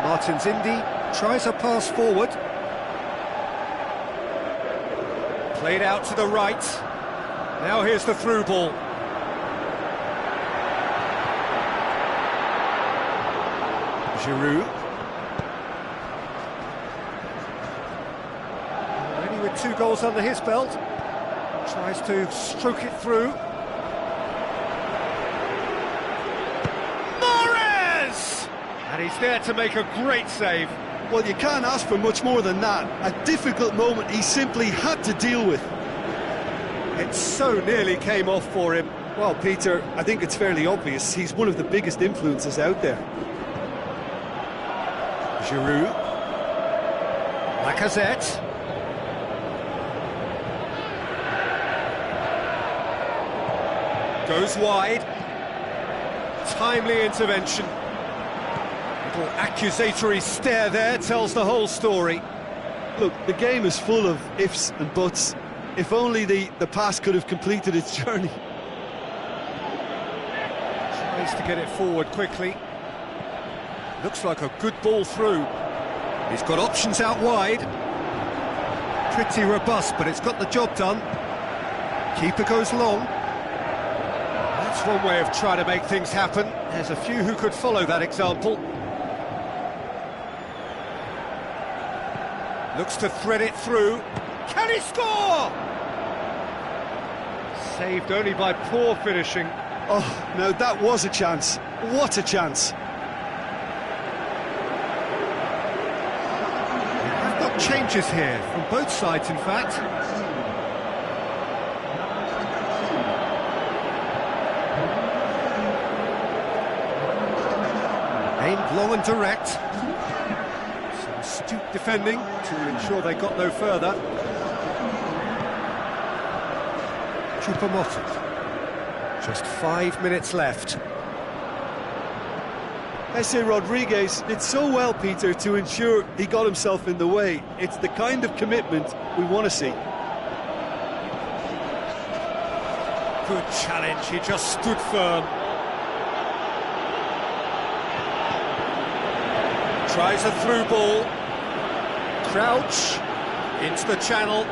Martin's Indy tries a pass forward. Played out to the right. Now here's the through ball. Giroud. Already with 2 goals under his belt. Tries to stroke it through. Mahrez! And he's there to make a great save. Well, you can't ask for much more than that. A difficult moment he simply had to deal with. It so nearly came off for him. Well, Peter, I think it's fairly obvious. He's one of the biggest influences out there. Giroud. Lacazette. Goes wide. Timely intervention. Little accusatory stare there tells the whole story. Look, the game is full of ifs and buts. If only the pass could have completed its journey. Tries to get it forward quickly. Looks like a good ball through. He's got options out wide. Pretty robust, but it's got the job done. Keeper goes long. That's one way of trying to make things happen. There's a few who could follow that example. Looks to thread it through. Can he score? Saved only by poor finishing. Oh, no, that was a chance. What a chance. They've got changes here, from both sides, in fact. Aimed long and direct. Some astute defending to ensure they got no further. Choupo-Moting. Just 5 minutes left. Jesse Rodriguez did so well, Peter, to ensure he got himself in the way. It's the kind of commitment we want to see. Good challenge, he just stood firm. Tries a through ball. Crouch into the channel.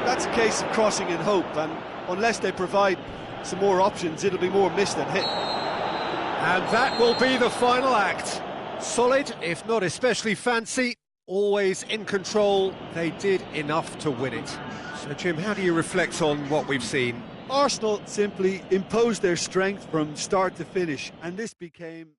That's a case of crossing in hope, and unless they provide some more options, it'll be more miss than hit. And that will be the final act. Solid, if not especially fancy, always in control. They did enough to win it. So, Jim, how do you reflect on what we've seen? Arsenal simply imposed their strength from start to finish, and this became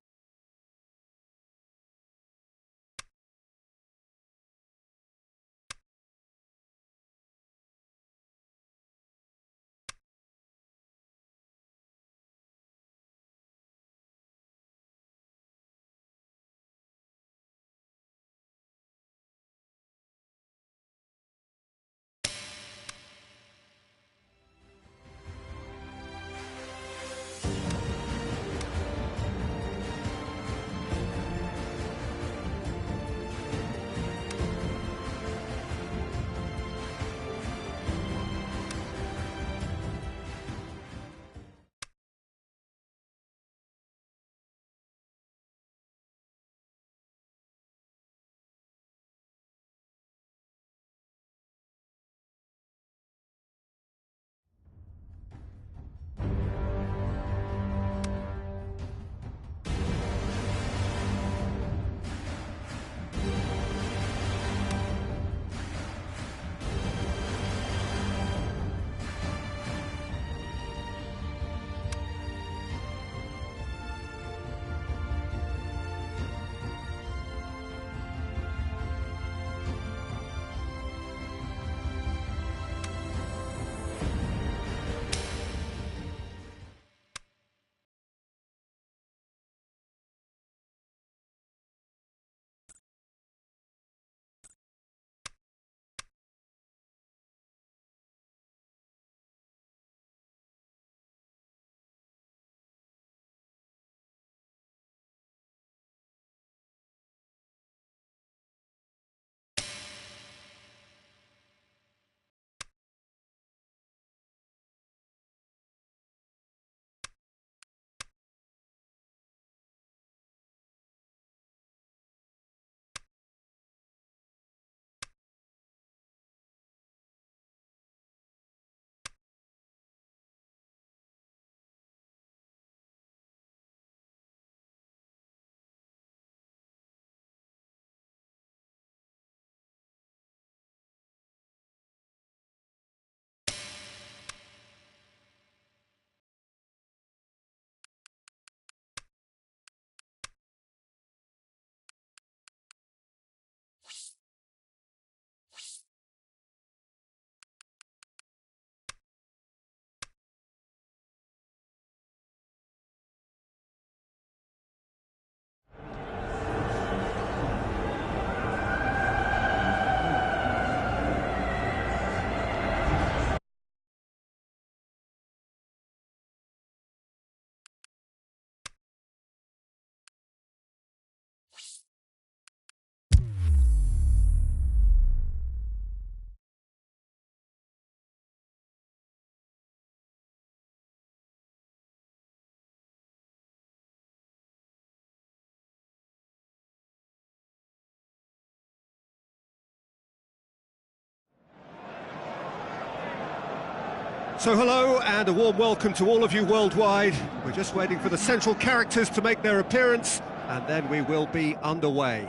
So hello and a warm welcome to all of you worldwide. We're just waiting for the central characters to make their appearance and then we will be underway.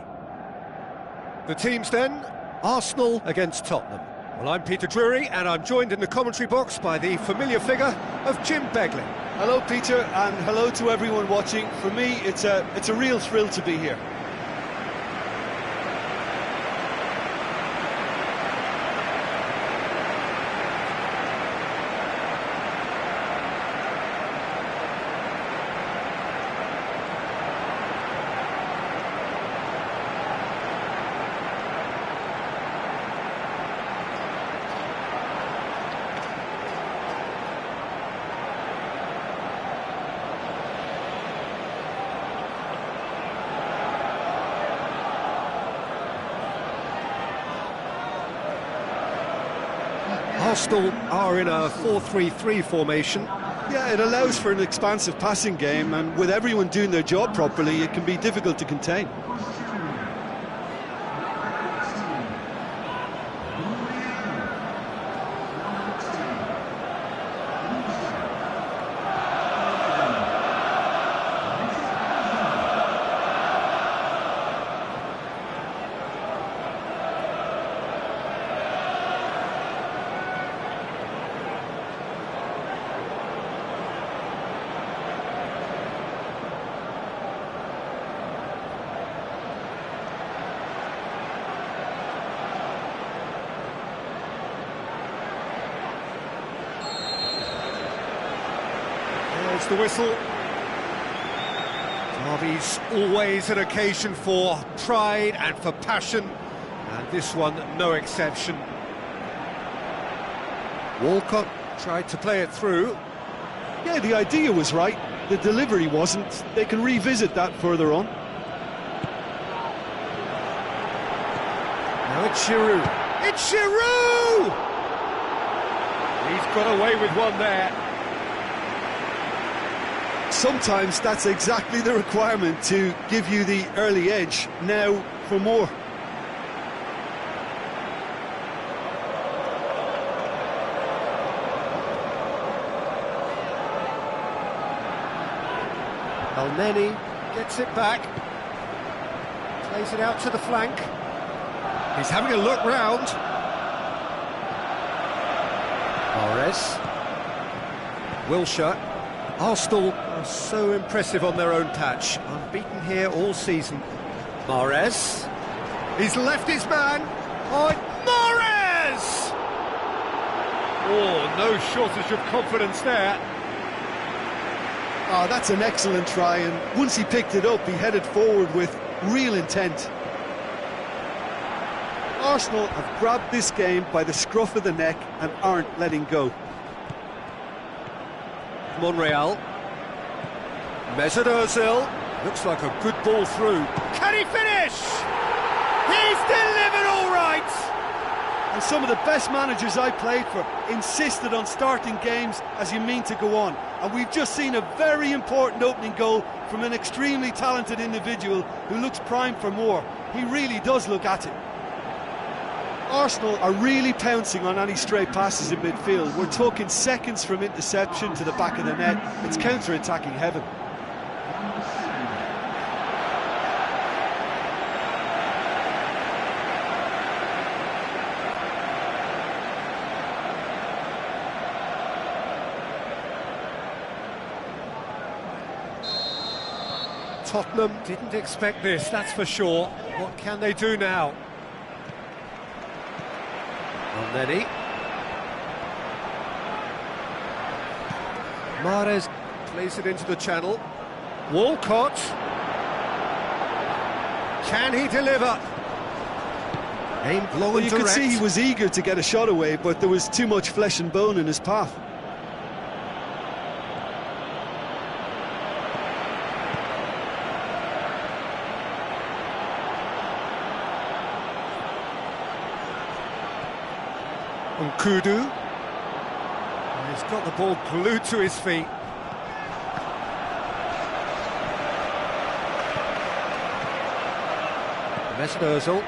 The teams then, Arsenal against Tottenham. Well, I'm Peter Drury and I'm joined in the commentary box by the familiar figure of Jim Beglin. Hello Peter, and hello to everyone watching. For me, it's a real thrill to be here. Arsenal are in a 4-3-3 formation. Yeah, it allows for an expansive passing game, and with everyone doing their job properly, it can be difficult to contain. There's the whistle. Derby's always an occasion for pride and for passion, and this one no exception. Walcott tried to play it through. Yeah, the idea was right, the delivery wasn't. They can revisit that further on. Now it's Giroud. It's Giroud! He's got away with one there. Sometimes that's exactly the requirement to give you the early edge. Now for more. El-Neni gets it back, plays it out to the flank. He's having a look round. Mahrez. Wilshere. Arsenal are so impressive on their own patch, unbeaten here all season. Mahrez. He's left his man. Oh, Mahrez! Oh, no shortage of confidence there. Oh, that's an excellent try, and once he picked it up, he headed forward with real intent. Arsenal have grabbed this game by the scruff of the neck and aren't letting go. Monreal. Mesut Ozil. Looks like a good ball through. Can he finish? He's delivered all right! And some of the best managers I played for insisted on starting games as you mean to go on. And we've just seen a very important opening goal from an extremely talented individual who looks primed for more. He really does look at it. Arsenal are really pouncing on any stray passes in midfield. We're talking seconds from interception to the back of the net. It's counter-attacking heaven. Tottenham didn't expect this, that's for sure. What can they do now? El-Neni. Mahrez plays it into the channel. Walcott. Can he deliver? Aimed low and direct. You could see he was eager to get a shot away, but there was too much flesh and bone in his path. Kudu. He's got the ball glued to his feet. Mesut Ozil.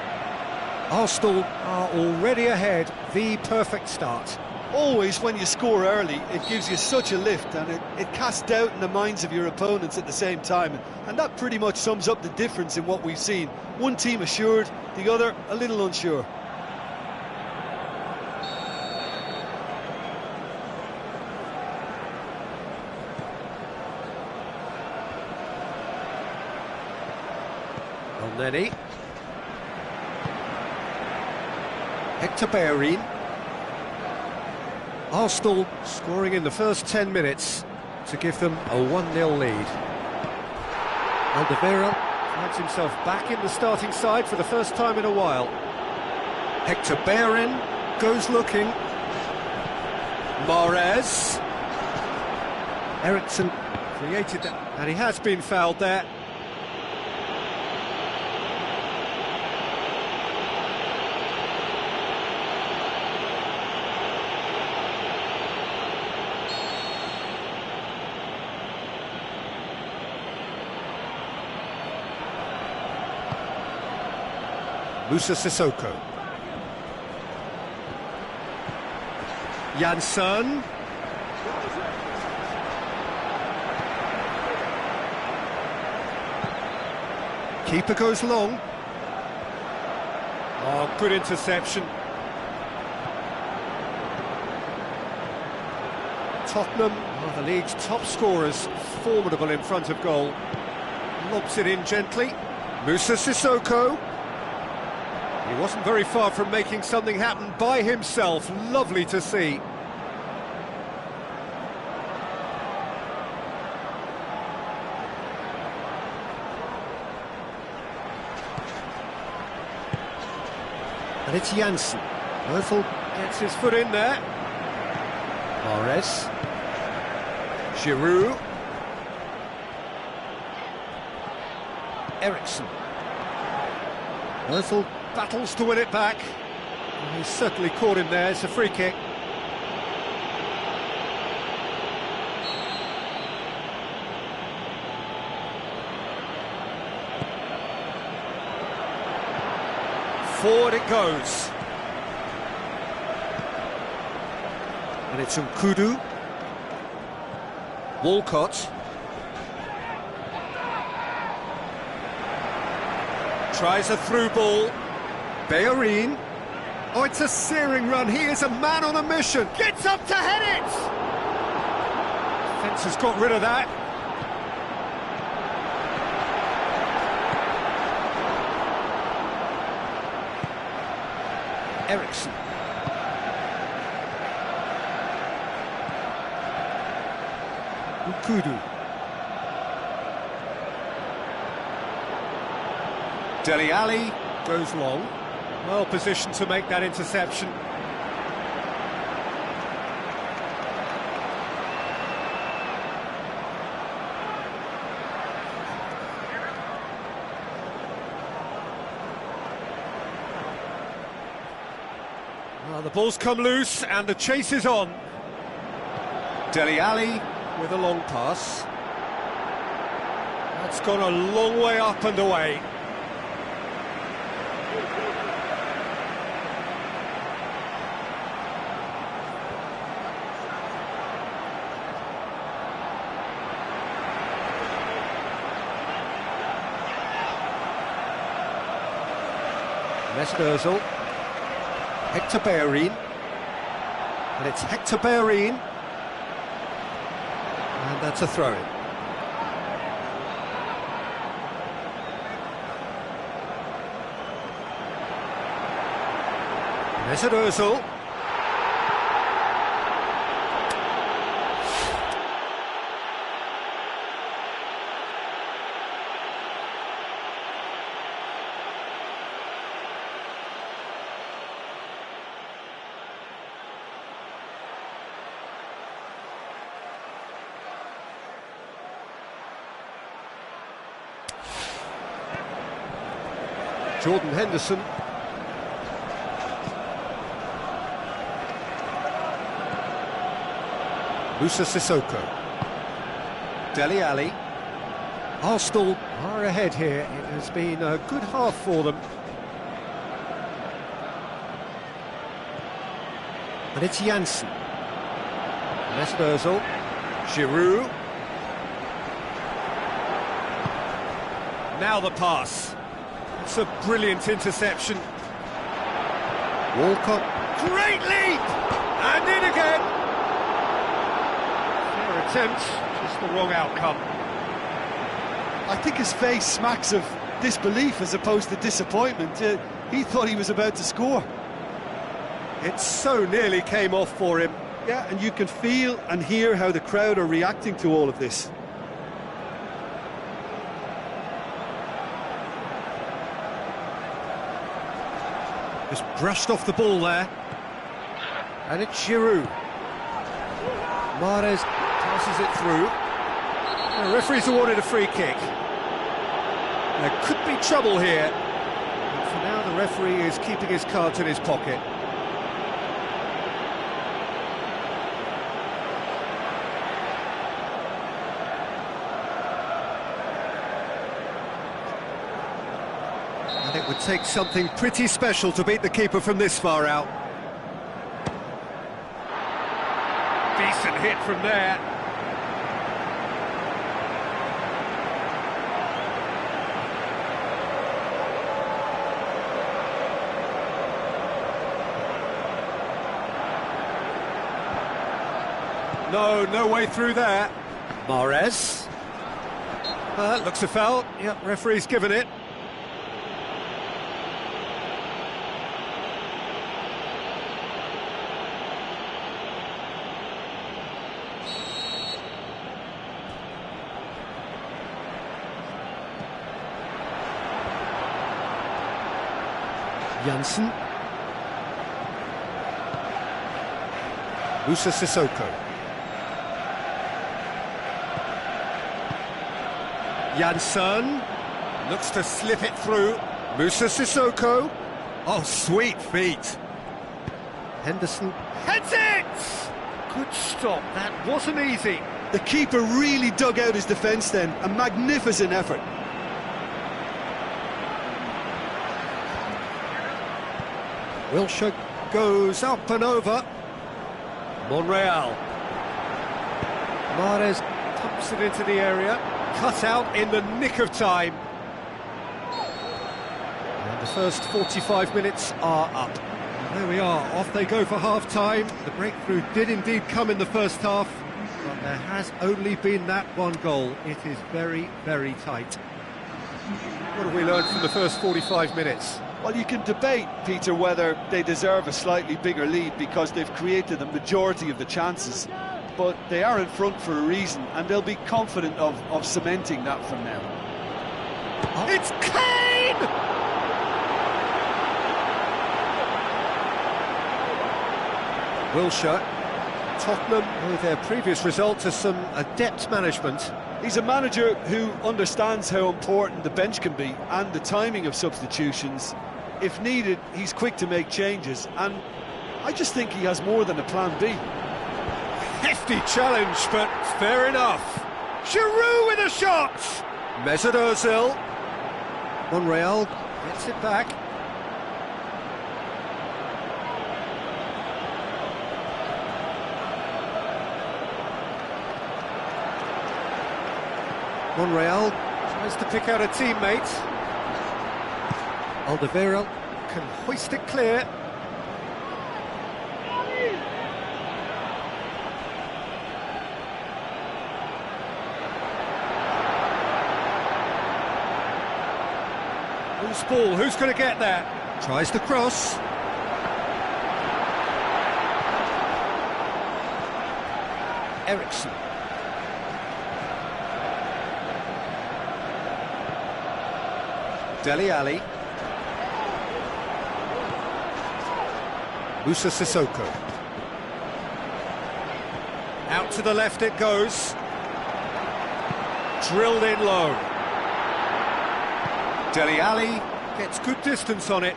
Arsenal are already ahead. The perfect start. Always when you score early, it gives you such a lift, and it casts doubt in the minds of your opponents at the same time. And that pretty much sums up the difference in what we've seen. One team assured, the other a little unsure. Nenny. Hector Bellerin. Arsenal scoring in the first 10 minutes to give them a 1-0 lead. Alderweireld finds himself back in the starting side for the first time in a while. Hector Bellerin goes looking. Mahrez. Eriksson created that, and he has been fouled there. Moussa Sissoko. Janssen. Keeper goes long. Oh, good interception. Tottenham are the league's top scorers, formidable in front of goal. Lobs it in gently. Moussa Sissoko. He wasn't very far from making something happen by himself. Lovely to see. And it's Janssen. Oethel gets his foot in there. Mahrez. Giroud. Eriksson. Oethel battles to win it back. And he's certainly caught him there. It's a free kick. Forward it goes. And it's Nkudu. Walcott. Tries a through ball. Bellerin. Oh, it's a searing run. He is a man on a mission. Gets up to head it! Defence has got rid of that. Eriksson. Nkudu. Dele Alli goes long. Well positioned to make that interception. Well, the ball's come loose and the chase is on. Dele Alli with a long pass. That's gone a long way up and away. Mahrez-Arsenal. Hector Bellerin. And it's Hector Bellerin. And that's a throw-in. Mahrez-Arsenal. Jordan Henderson. Moussa Sissoko. Dele Alli. Arsenal are ahead here. It has been a good half for them. And it's Janssen. Mesut Ozil, Giroud. Now the pass. It's a brilliant interception. Walcott, great leap! And in again! Fair attempt, just the wrong outcome. I think his face smacks of disbelief as opposed to disappointment. He thought he was about to score. It so nearly came off for him. Yeah, and you can feel and hear how the crowd are reacting to all of this. Just brushed off the ball there. And it's Giroud. Mahrez passes it through. The referee's awarded a free kick. There could be trouble here. But for now, the referee is keeping his cards in his pocket. And it would take something pretty special to beat the keeper from this far out. Decent hit from there. No way through there. Mahrez. Looks a foul. Yep, referee's given it. Janssen. Moussa Sissoko. Janssen looks to slip it through. Moussa Sissoko. Oh, sweet feet. Henderson heads it! Good stop, that wasn't easy. The keeper really dug out his defence then. A magnificent effort. Wilshere goes up and over. Monreal. Mahrez pumps it into the area. Cut out in the nick of time. And the first 45 minutes are up. And there we are, off they go for half-time. The breakthrough did indeed come in the first half, but there has only been that one goal. It is very, very tight. What have we learned from the first 45 minutes? Well, you can debate, Peter, whether they deserve a slightly bigger lead because they've created the majority of the chances. But they are in front for a reason, and they'll be confident of cementing that from now. Oh. It's Kane! Wilshere. Tottenham, with their previous result, to some adept management. He's a manager who understands how important the bench can be and the timing of substitutions. If needed, he's quick to make changes, and I just think he has more than a plan B. Hefty challenge, but fair enough. Giroud with a shot! Mesut Ozil. Monreal gets it back. Monreal tries to pick out a teammate. Alderweireld can hoist it clear. Loose ball, who's going to get that? Tries to cross. Eriksson. Dele Alli. Moussa Sissoko. Out to the left it goes. Drilled in low. Dele Alli gets good distance on it.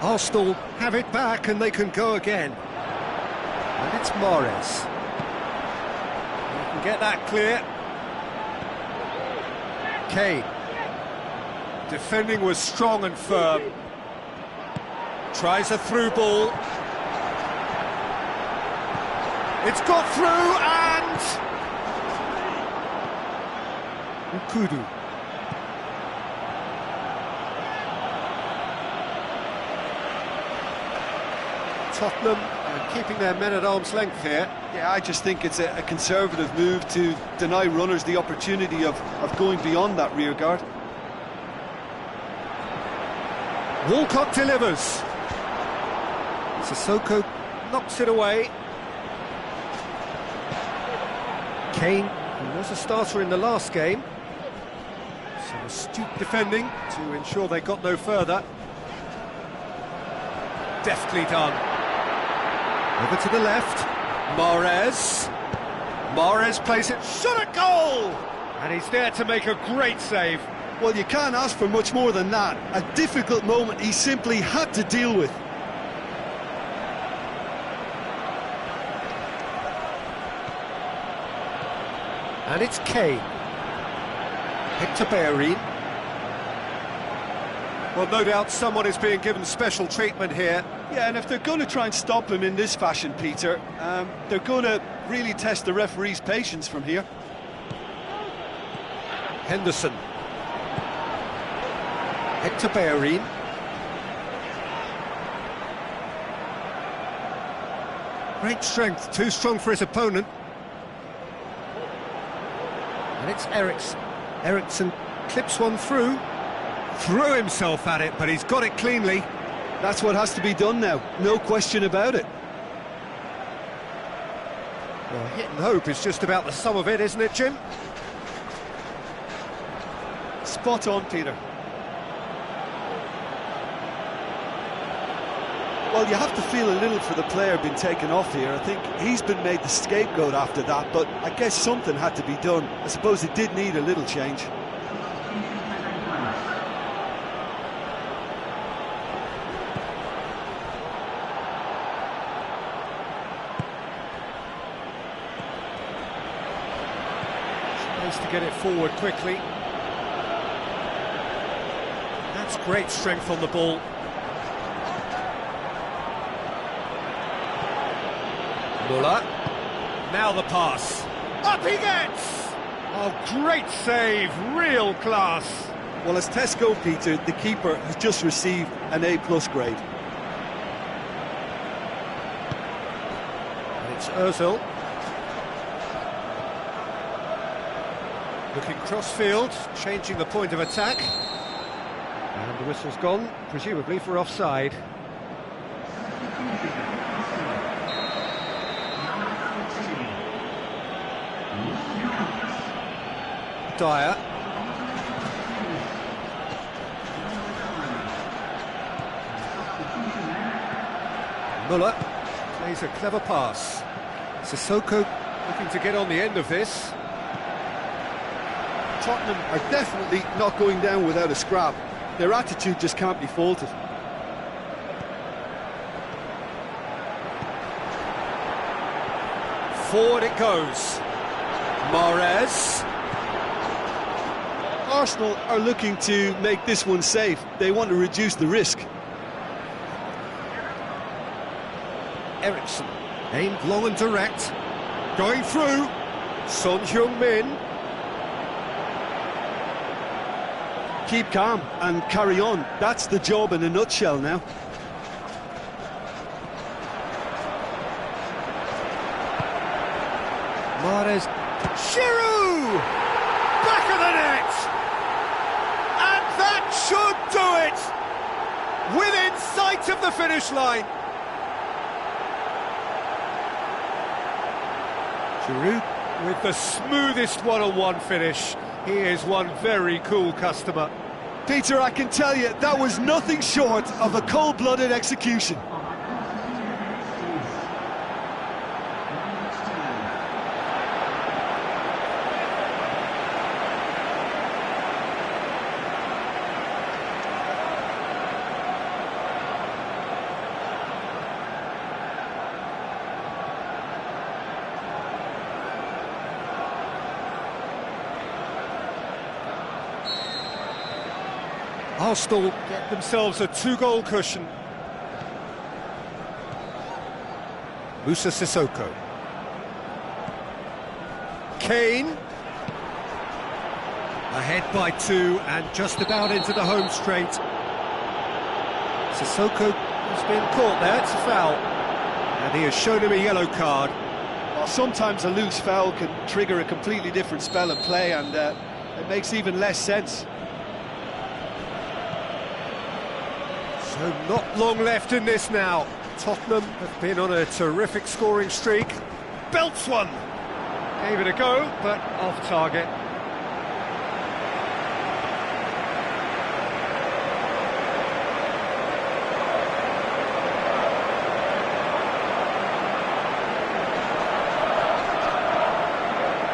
Arsenal have it back and they can go again. And it's Mahrez. He can get that clear. Kane. Defending was strong and firm. Tries a through ball. It's got through and... Ukudu. Tottenham keeping their men at arm's length here. Yeah, I just think it's a conservative move to deny runners the opportunity of going beyond that rear guard. Walcott delivers. Sissoko knocks it away. Kane, who was a starter in the last game. Some astute defending to ensure they got no further. Deftly done. Over to the left. Mahrez. Mahrez plays it. Shot at goal! And he's there to make a great save. Well, you can't ask for much more than that. A difficult moment he simply had to deal with. And it's Kane. Hector Bellerin. Well, no doubt someone is being given special treatment here. Yeah, and if they're going to try and stop him in this fashion, Peter, they're going to really test the referee's patience from here. Henderson. Hector Bellerin. Great strength, too strong for his opponent. And it's Eriksson. Eriksson clips one through. Threw himself at it, but he's got it cleanly. That's what has to be done now, no question about it. Well, hit and hope is just about the sum of it, isn't it, Jim? Spot on, Peter. Well, you have to feel a little for the player being taken off here. I think he's been made the scapegoat after that, but I guess something had to be done. I suppose it did need a little change. To get it forward quickly. That's great strength on the ball. Muller. Now the pass. Up he gets! Oh, great save, real class. Well, as Tesco, Peter, the keeper has just received an A+ grade. And it's Ozil. Looking cross-field, changing the point of attack. And the whistle's gone, presumably for offside. Dyer. Muller plays a clever pass. Sissoko looking to get on the end of this. Tottenham are definitely not going down without a scrap. Their attitude just can't be faulted. Forward it goes. Mahrez. Arsenal are looking to make this one safe. They want to reduce the risk. Eriksson, aimed long and direct. Going through. Son Heung-min. Keep calm and carry on. That's the job in a nutshell now. Mahrez. Giroud! Back of the net! And that should do it! Within sight of the finish line. Giroud with the smoothest one-on-one finish. He is one very cool customer. Peter, I can tell you, that was nothing short of a cold-blooded execution. Arsenal get themselves a 2-goal cushion. Moussa Sissoko. Kane. Ahead by 2 and just about into the home straight. Sissoko has been caught there, it's a foul. And he has shown him a yellow card. Well, sometimes a loose foul can trigger a completely different spell of play, and it makes even less sense. So not long left in this now. Tottenham have been on a terrific scoring streak. Belts one! Gave it a go, but off target.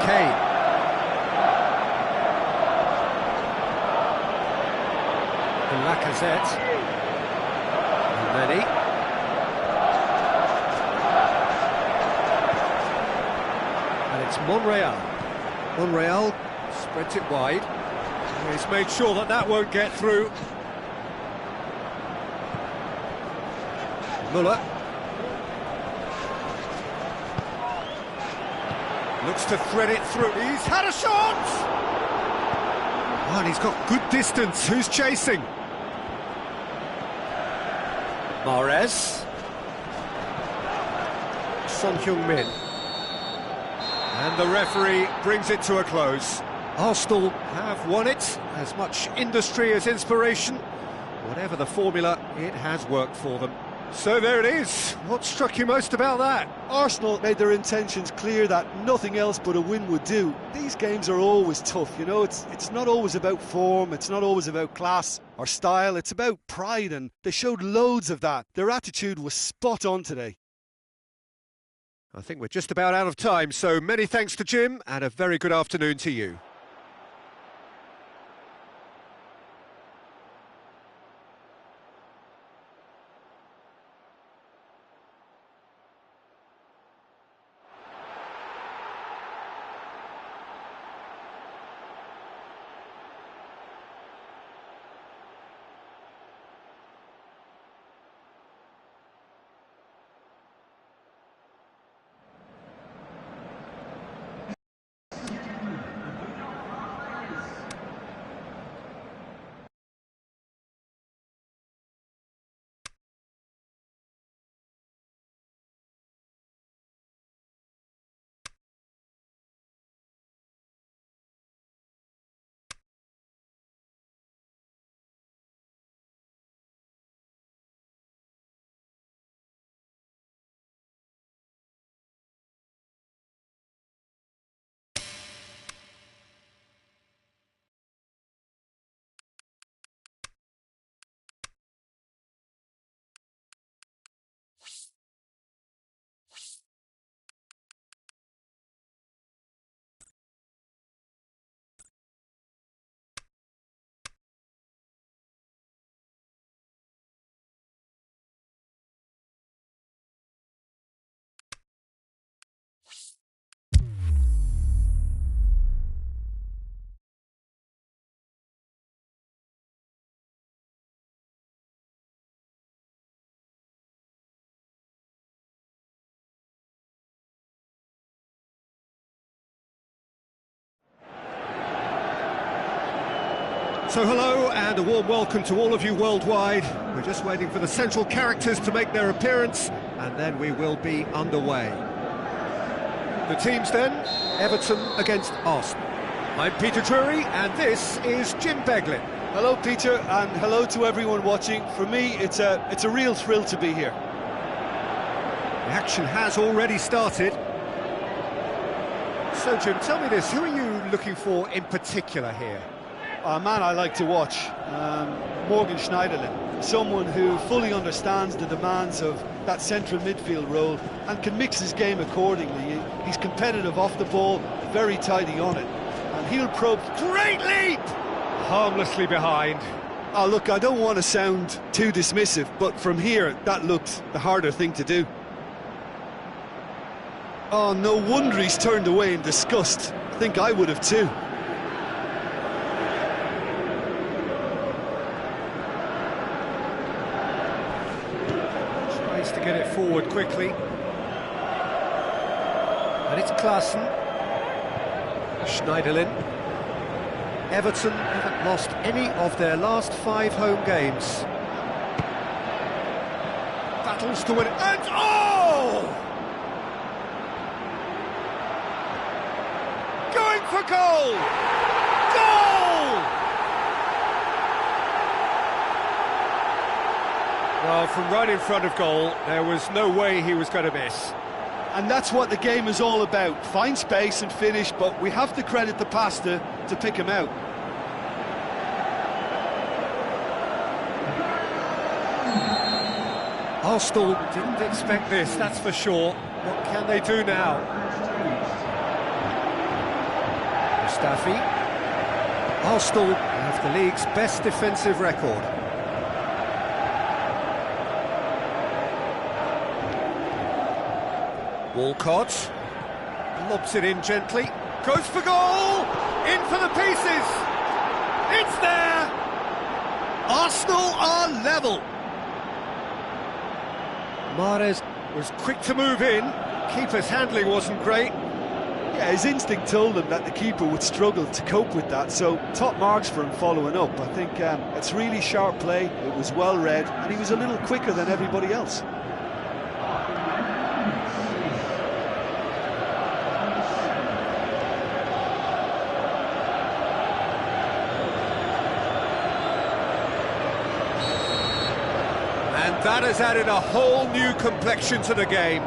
Kane. Lacazette. And Lenny. And it's Monreal. Monreal spreads it wide. He's made sure that that won't get through. Muller. Looks to thread it through. He's had a shot! Oh, and he's got good distance. Who's chasing? Mahrez. Son Heung-min. And the referee brings it to a close. Arsenal have won it. As much industry as inspiration. Whatever the formula, it has worked for them. So there it is. What struck you most about that? Arsenal made their intentions clear that nothing else but a win would do. These games are always tough, you know, it's not always about form, it's not always about class or style, it's about pride, and they showed loads of that. Their attitude was spot on today. I think we're just about out of time, so many thanks to Jim, and a very good afternoon to you. So hello and a warm welcome to all of you worldwide. We're just waiting for the central characters to make their appearance and then we will be underway. The teams then, Everton against Arsenal. I'm Peter Drury and this is Jim Beglin. Hello Peter, and hello to everyone watching. For me, it's a real thrill to be here. The action has already started. So Jim, tell me this, who are you looking for in particular here? A man I like to watch, Morgan Schneiderlin, someone who fully understands the demands of that central midfield role and can mix his game accordingly. He's competitive off the ball, very tidy on it, and he'll probe. Great leap! Harmlessly behind. Oh look, I don't want to sound too dismissive, but from here, that looked the harder thing to do. Oh, no wonder he's turned away in disgust. I think I would have too. To get it forward quickly, and it's Klaassen. Schneiderlin. Everton haven't lost any of their last 5 home games. Battles to win, and oh! Going for goal! Goal! Well, from right in front of goal, there was no way he was going to miss. And that's what the game is all about. Find space and finish, but we have to credit the passer to pick him out. Arsenal didn't expect this, that's for sure. What can they do now? Mustafi. Arsenal have the league's best defensive record. Walcott lobs it in gently, goes for goal, in for the pieces, it's there! Arsenal are level. Mahrez was quick to move in, keeper's handling wasn't great. Yeah, his instinct told him that the keeper would struggle to cope with that, so top marks for him following up. I think it's really sharp play, it was well read, and he was a little quicker than everybody else. And that has added a whole new complexion to the game.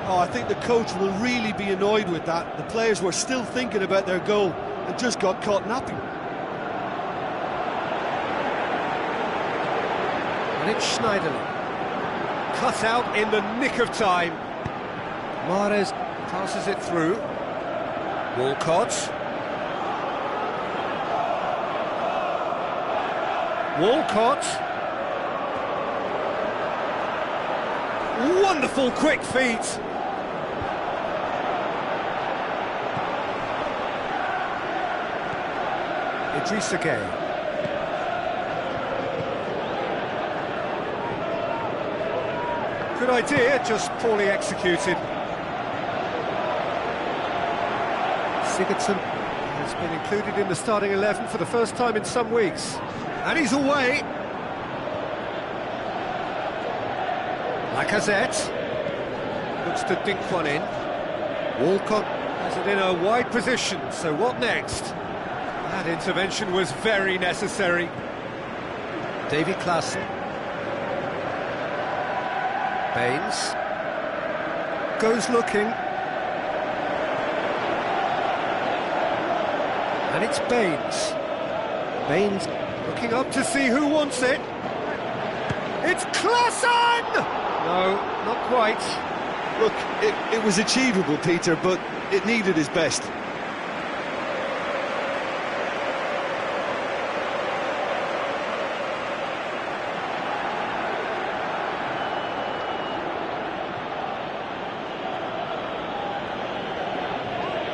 Oh, I think the coach will really be annoyed with that. The players were still thinking about their goal and just got caught napping. And it's Schneiderlin. Cut out in the nick of time. Mahrez passes it through. Walcott. Walcott. Wonderful quick feet. Idrissa Gueye. Good idea, just poorly executed. Sigurdsson has been included in the starting 11 for the first time in some weeks. And he's away. Lacazette looks to dink one in. Walcott has it in a wide position, so what next? That intervention was very necessary. Davy Klaassen. Baines. Goes looking. And it's Baines. Baines looking up to see who wants it. It's Klaassen! No, not quite. Look, it was achievable, Peter, but it needed his best.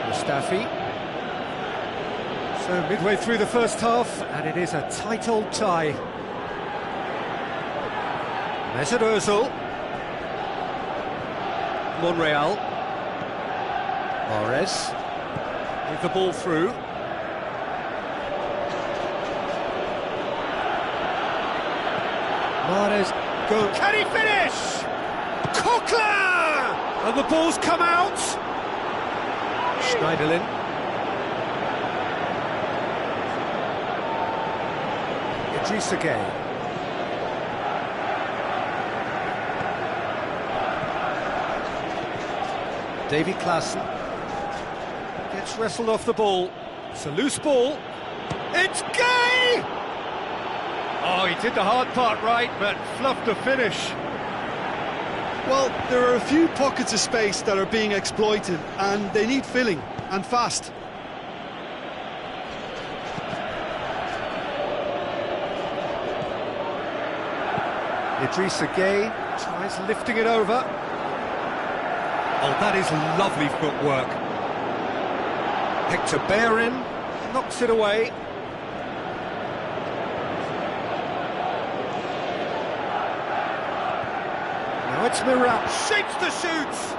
Mustafi. So midway through the first half, and it is a tight old tie. Mahrez-Arsenal. Monreal. Mahrez with the ball through. Mahrez go. Can he finish? Coquelin! And the ball's come out. Schneiderlin. Idrissa Gueye. Davy Klaassen gets wrestled off the ball. It's a loose ball. It's Gueye! Oh, he did the hard part right, but fluffed the finish. Well, there are a few pockets of space that are being exploited, and they need filling, and fast. Idrissa Gueye tries lifting it over. Oh, that is lovely footwork. Hector Bellerin knocks it away. Now it's Mahrez, shapes the shoots.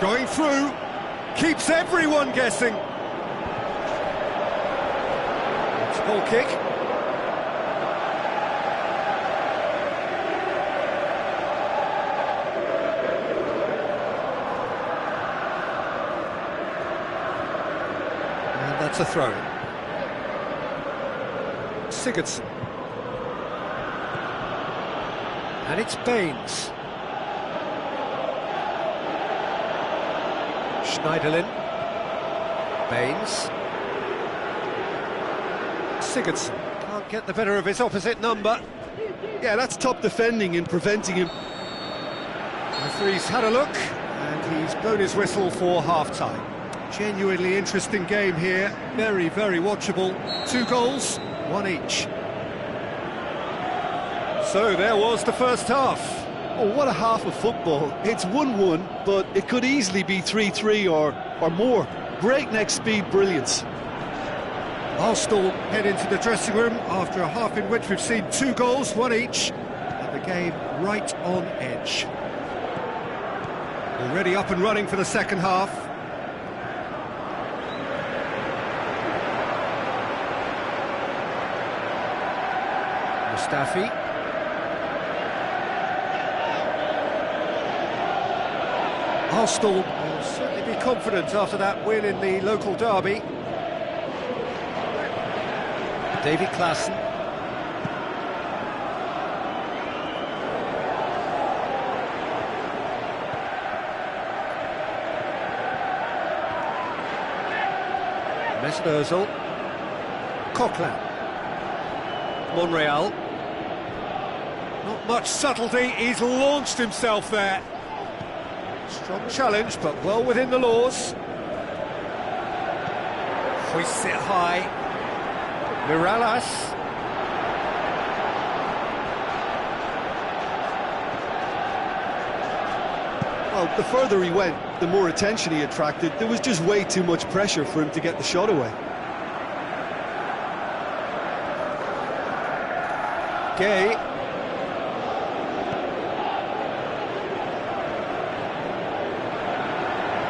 Going through, keeps everyone guessing. It's a goal kick. And that's a throw-in. Sigurdsson. And it's Baines. Schneiderlin. Baines. Sigurdsson. Can't get the better of his opposite number. Yeah, that's top defending and preventing him. Referee's had a look, and he's blown his whistle for half-time. Genuinely interesting game here. Very, very watchable. 2 goals, 1 each. So there was the first half. Oh, what a half of football. It's 1-1, but it could easily be 3-3 or more. Breakneck speed brilliance. Arsenal head into the dressing room after a half in which we've seen 2 goals, 1 each, and the game right on edge. Already up and running for the second half. Mustafi. Arsenal will certainly be confident after that win in the local derby. David Klaassen. Mesut Ozil. Coquelin. Monreal. Not much subtlety, he's launched himself there. Strong challenge, but well within the laws. Hoists it high. Mirallas. Well, the further he went, the more attention he attracted. There was just way too much pressure for him to get the shot away. Gay.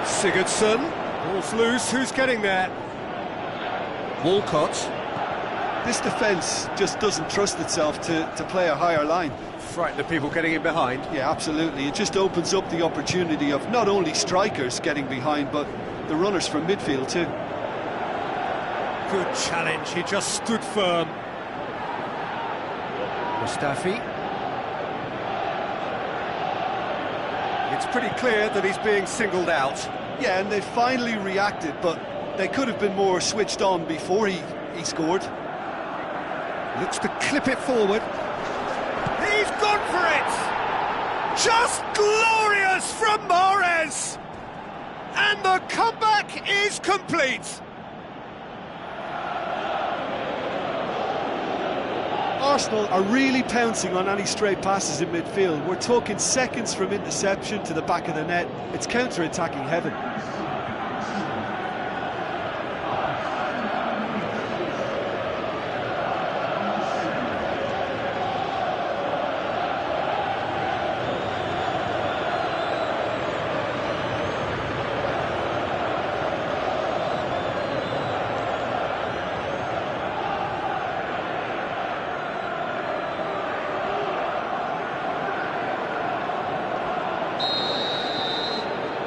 Sigurdsson. Ball's loose, who's getting there? Walcott. This defence just doesn't trust itself to play a higher line. Frighten the people getting in behind. Yeah, absolutely. It just opens up the opportunity of not only strikers getting behind, but the runners from midfield too. Good challenge, he just stood firm. Mustafi. It's pretty clear that he's being singled out. Yeah, and they finally reacted, but they could have been more switched on before he scored. Looks to clip it forward. He's gone for it! Just glorious from Mahrez! And the comeback is complete! Arsenal are really pouncing on any stray passes in midfield. We're talking seconds from interception to the back of the net. It's counter-attacking heaven.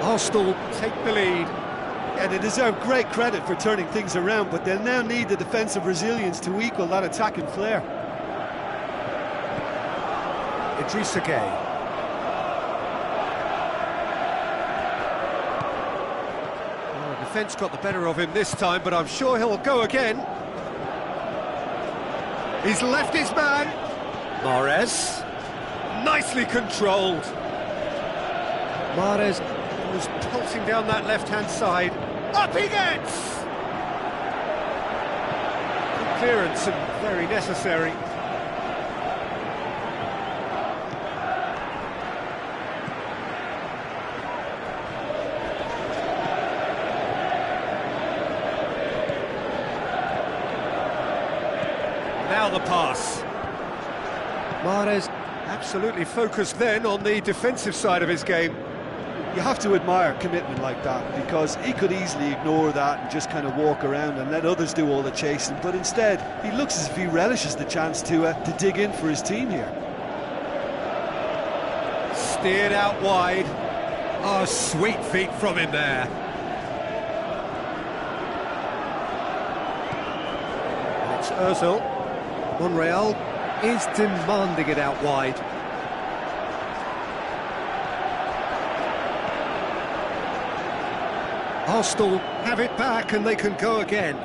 Arsenal take the lead. Yeah, they deserve great credit for turning things around, but they'll now need the defensive resilience to equal that attacking flair. Idrissa Gueye. Well, the defence got the better of him this time, but I'm sure he'll go again. He's left his man. Mahrez. Nicely controlled. Mahrez was pulsing down that left-hand side. Up he gets! Good clearance and very necessary. Now the pass. Mahrez absolutely focused then on the defensive side of his game. You have to admire commitment like that, because he could easily ignore that and just kind of walk around and let others do all the chasing, but instead he looks as if he relishes the chance to dig in for his team here. Steered out wide. Oh, sweet feet from him there. And it's Ozil. Monreal is demanding it out wide. Arsenal have it back and they can go again.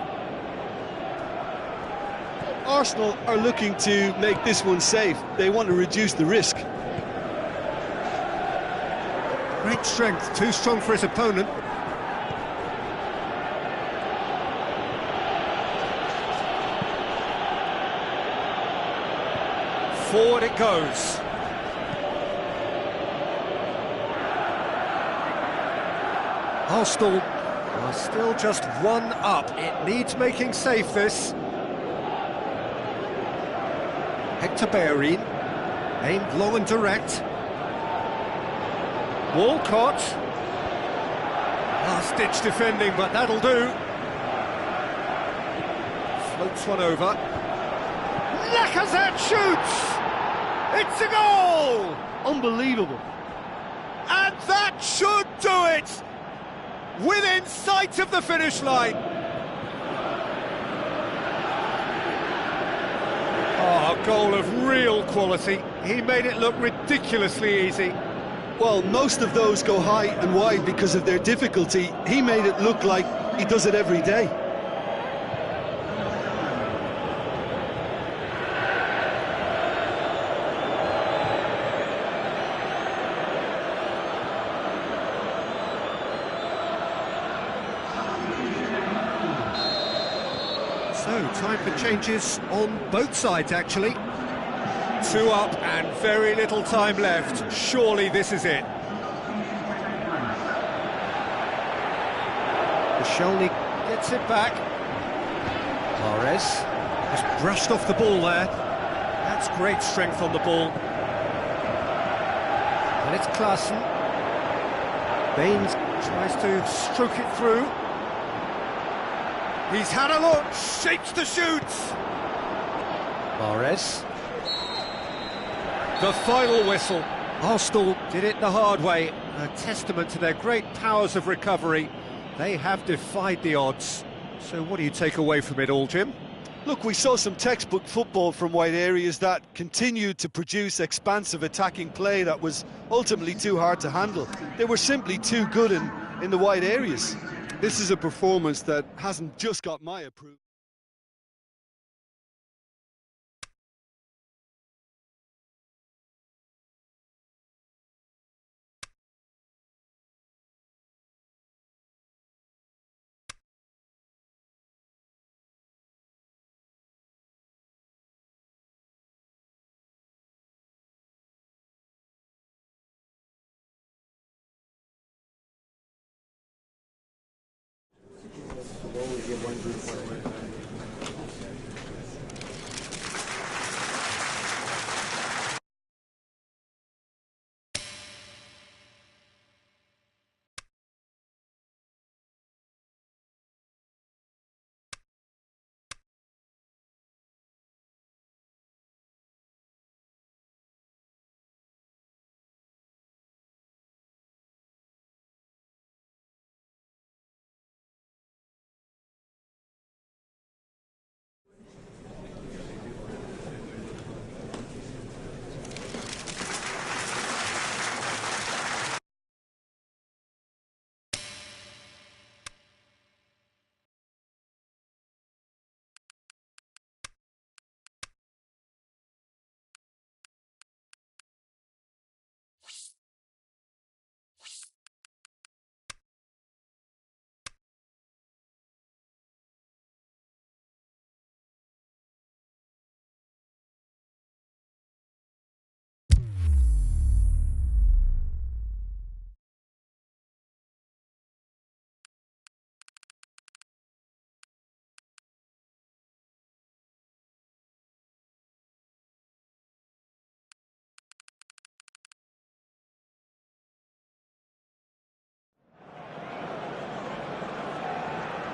Arsenal are looking to make this one safe. They want to reduce the risk. Great strength, too strong for his opponent. Forward it goes. Arsenal are still just one up. It needs making safe, this. Hector Bellerin, aimed long and direct. Walcott. Last-ditch defending, but that'll do. Floats one over. Lacazette shoots! It's a goal! Unbelievable. And that should do it! Within sight of the finish line. Oh, a goal of real quality. He made it look ridiculously easy. Well, most of those go high and wide because of their difficulty. He made it look like he does it every day. So, time for changes on both sides, actually. 2 up and very little time left. Surely this is it. Koscielny gets it back. Mahrez has brushed off the ball there. That's great strength on the ball. And it's Klaassen. Baines tries to stroke it through. He's had a look, shapes the shoots. Mahrez. The final whistle. Arsenal did it the hard way. A testament to their great powers of recovery. They have defied the odds. So what do you take away from it all, Jim? Look, we saw some textbook football from wide areas that continued to produce expansive attacking play that was ultimately too hard to handle. They were simply too good in the wide areas. This is a performance that hasn't just got my approval.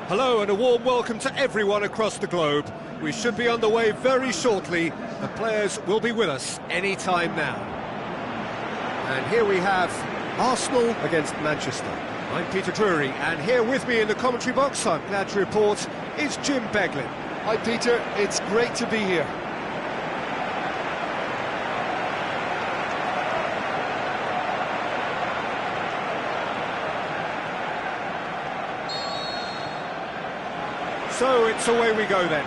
Hello and a warm welcome to everyone across the globe. We should be on the way very shortly. The players will be with us any time now. And here we have Arsenal against Manchester. I'm Peter Drury, and here with me in the commentary box, I'm glad to report, is Jim Beglin. Hi Peter, it's great to be here. So it's away we go then.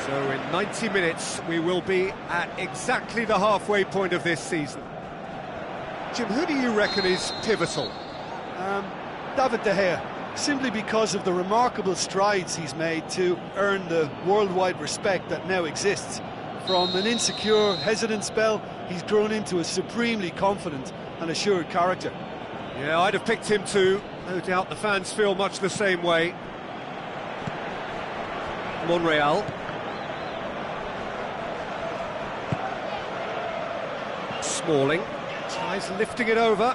So in 90 minutes we will be at exactly the halfway point of this season. Jim, who do you reckon is pivotal? David De Gea, simply because of the remarkable strides he's made to earn the worldwide respect that now exists. From an insecure, hesitant spell, he's grown into a supremely confident and assured character. Yeah, I'd have picked him too. No doubt the fans feel much the same way. Monreal. Smalling tries lifting it over.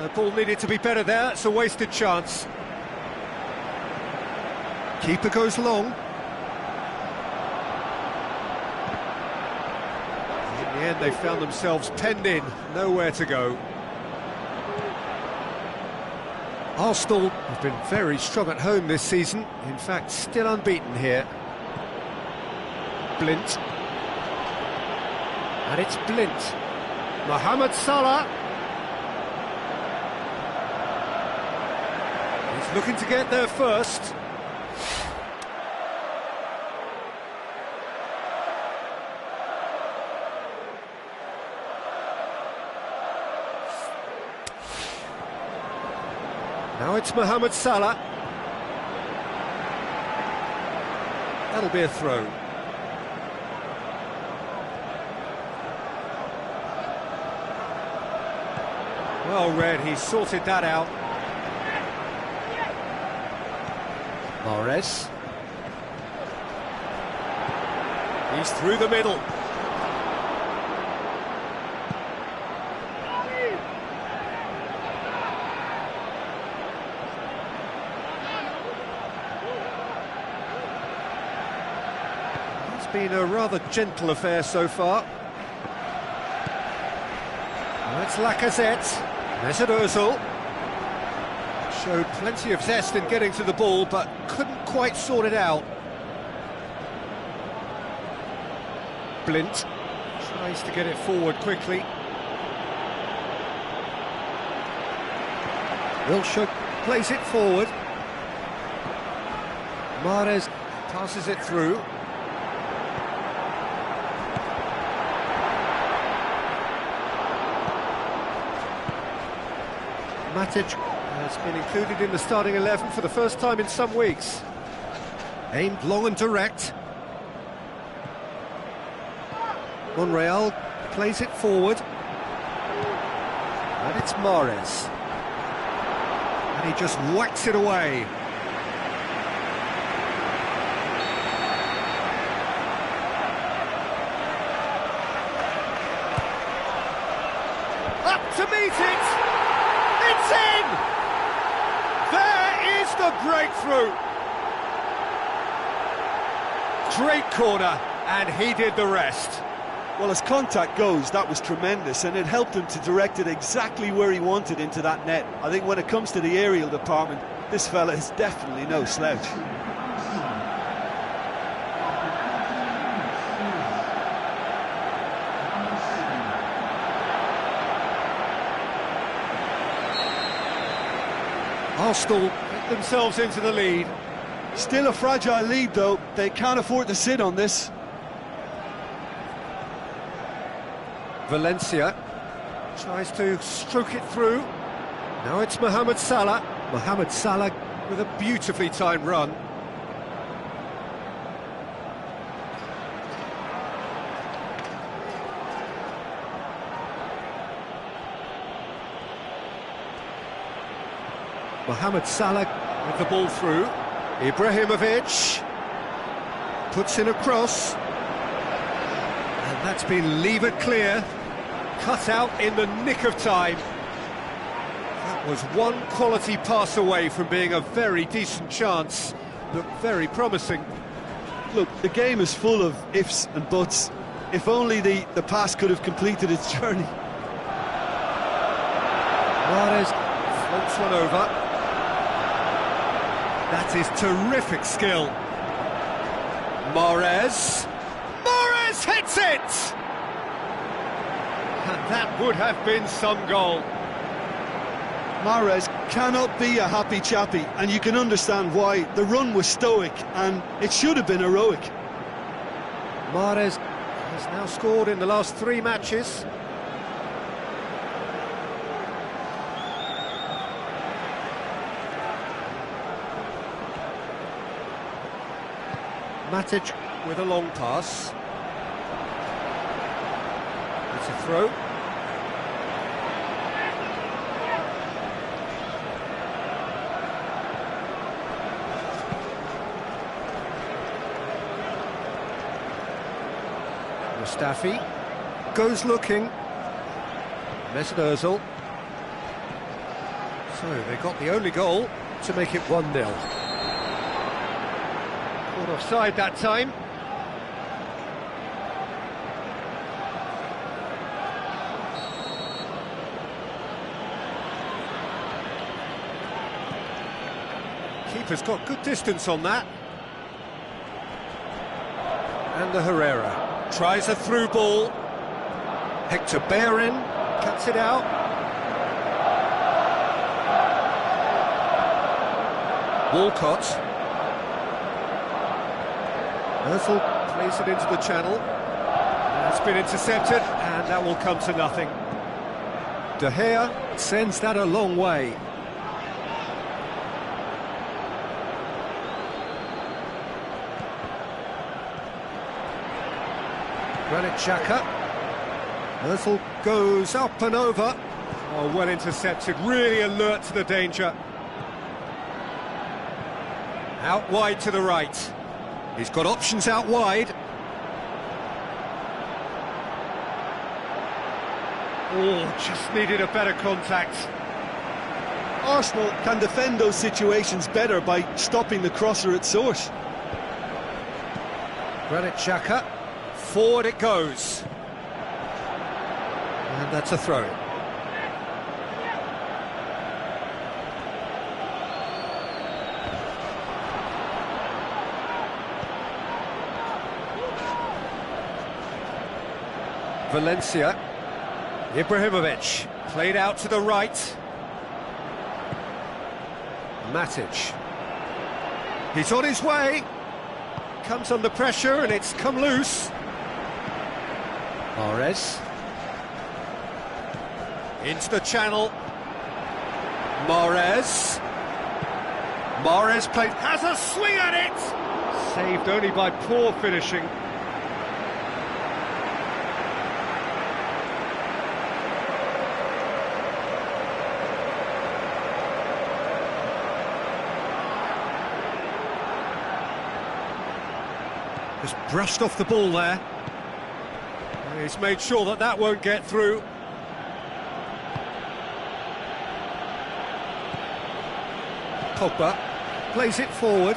The ball needed to be better there. It's a wasted chance. Keeper goes long. In the end, they found themselves penned in, nowhere to go. Arsenal have been very strong at home this season, in fact still unbeaten here. Blint. And it's Blint. Mohamed Salah. He's looking to get there first. Now it's Mohamed Salah. That'll be a throw. Well read, he sorted that out. Mahrez. He's through the middle. Been a rather gentle affair so far. Well, it's Lacazette. Mesut Ozil showed plenty of zest in getting to the ball, but couldn't quite sort it out. Blint tries to get it forward quickly. Wilshere plays it forward. Mahrez passes it through. Matic has been included in the starting 11 for the first time in some weeks. Aimed long and direct. Monreal plays it forward. And it's Mahrez. And he just whacks it away. Up to meet it! It's in! There is the breakthrough! Great corner, and he did the rest. Well, as contact goes, that was tremendous, and it helped him to direct it exactly where he wanted into that net. I think when it comes to the aerial department, this fella is definitely no slouch. Arsenal get themselves into the lead. Still a fragile lead, though. They can't afford to sit on this. Valencia tries to stroke it through. Now it's Mohamed Salah. Mohamed Salah with a beautifully timed run. Mohamed Salah with the ball through. Ibrahimovic puts in a cross. And that's been levered clear. Cut out in the nick of time. That was one quality pass away from being a very decent chance. Looked very promising. Look, the game is full of ifs and buts. If only the pass could have completed its journey. Mahrez floats one over. That is terrific skill. Mahrez hits it! And that would have been some goal. Mahrez cannot be a happy chappy, and you can understand why. The run was stoic, and it should have been heroic. Mahrez has now scored in the last 3 matches. Matic with a long pass. It's a throw. Mustafi goes looking. Mahrez-Arsenal. So they got the only goal to make it 1-0. Caught offside that time. Keeper's got good distance on that. And the Herrera tries a through ball. Hector Bellerin cuts it out. Walcott. Özil plays it into the channel. That's been intercepted, and that will come to nothing. De Gea sends that a long way. Granit Xhaka. Özil goes up and over. Oh, well intercepted, really alert to the danger. Out wide to the right. He's got options out wide. Oh, just needed a better contact. Arsenal can defend those situations better by stopping the crosser at source. Granit Xhaka. Forward it goes. And that's a throw-in. Valencia. Ibrahimovic. Played out to the right. Matic. He's on his way. Comes under pressure and it's come loose. Mahrez. Into the channel. Mahrez. Mahrez played, has a swing at it! Saved only by poor finishing. Just brushed off the ball there. He's made sure that that won't get through. Pogba plays it forward.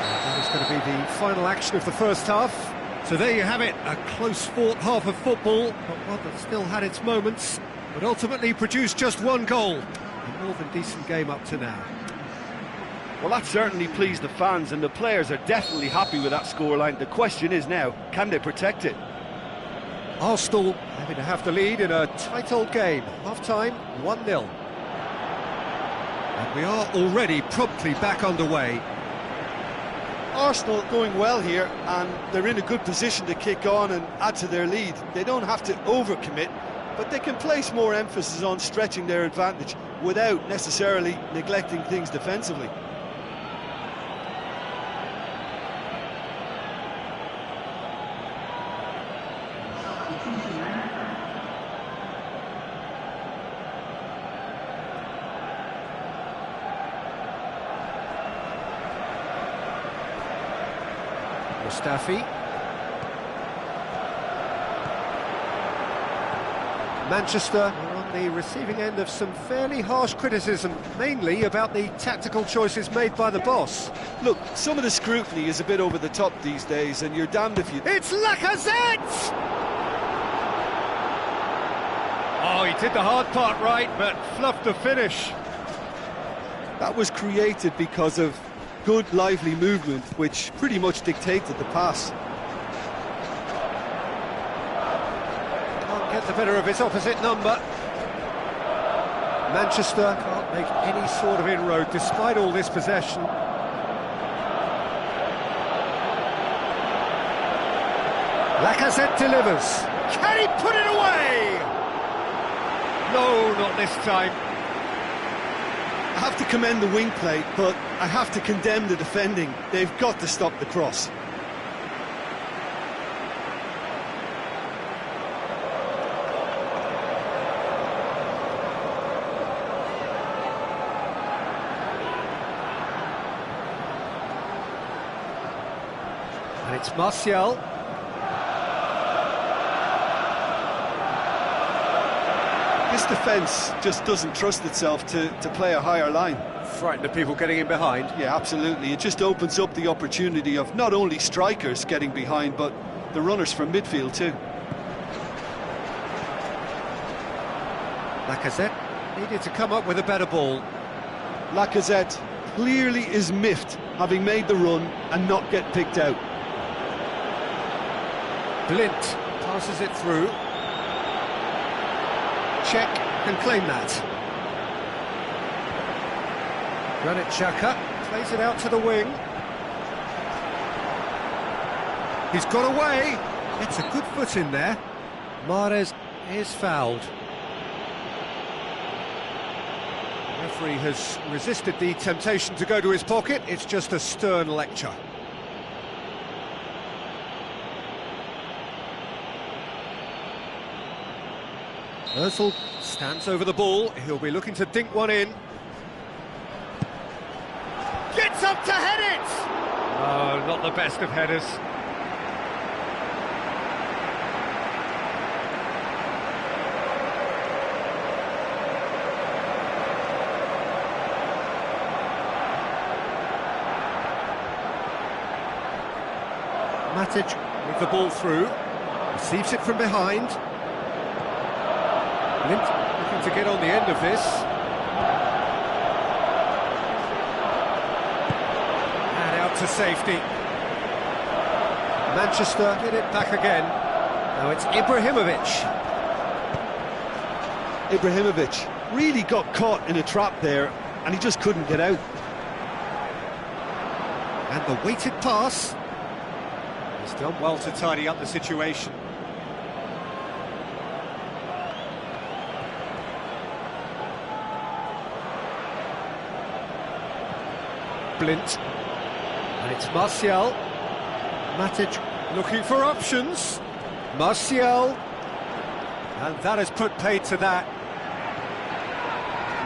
That is going to be the final action of the first half. So there you have it, a close-fought half of football, but one that still had its moments, but ultimately produced just 1 goal. A more than decent game up to now. Well, that certainly pleased the fans, and the players are definitely happy with that scoreline. The question is now, can they protect it? Arsenal having to have the lead in a tight old game. Half-time, 1-0. And we are already promptly back underway. Arsenal going well here, and they're in a good position to kick on and add to their lead. They don't have to overcommit, but they can place more emphasis on stretching their advantage without necessarily neglecting things defensively. Mustafi. Manchester are on the receiving end of some fairly harsh criticism, mainly about the tactical choices made by the boss. Look, some of the scrutiny is a bit over the top these days, and you're damned if you... It's Lacazette! Oh, he did the hard part right, but fluffed the finish. That was created because of good, lively movement, which pretty much dictated the pass. Can't get the better of his opposite number. Manchester can't make any sort of inroad despite all this possession. Lacazette delivers. Can he put it away? No, not this time. I have to commend the wing play, but I have to condemn the defending. They've got to stop the cross. And it's Martial. This defence just doesn't trust itself to play a higher line. Frightened of people getting in behind. Yeah, absolutely. It just opens up the opportunity of not only strikers getting behind, but the runners from midfield too. Lacazette needed to come up with a better ball. Lacazette clearly is miffed, having made the run and not get picked out. Blind passes it through. Czech can claim that. Granit Xhaka plays it out to the wing. He's got away. It's a good foot in there. Mahrez is fouled. The referee has resisted the temptation to go to his pocket. It's just a stern lecture. Özil stands over the ball. He'll be looking to dink one in. Gets up to head it! Oh, not the best of headers. Matic with the ball through. Receives it from behind. Blind looking to get on the end of this. And out to safety. Manchester get it back again. Now it's Ibrahimovic. Ibrahimovic really got caught in a trap there, and he just couldn't get out. And the weighted pass. He's done well to tidy up the situation. Blind, and it's Martial. Matic looking for options. Martial, and that has put paid to that.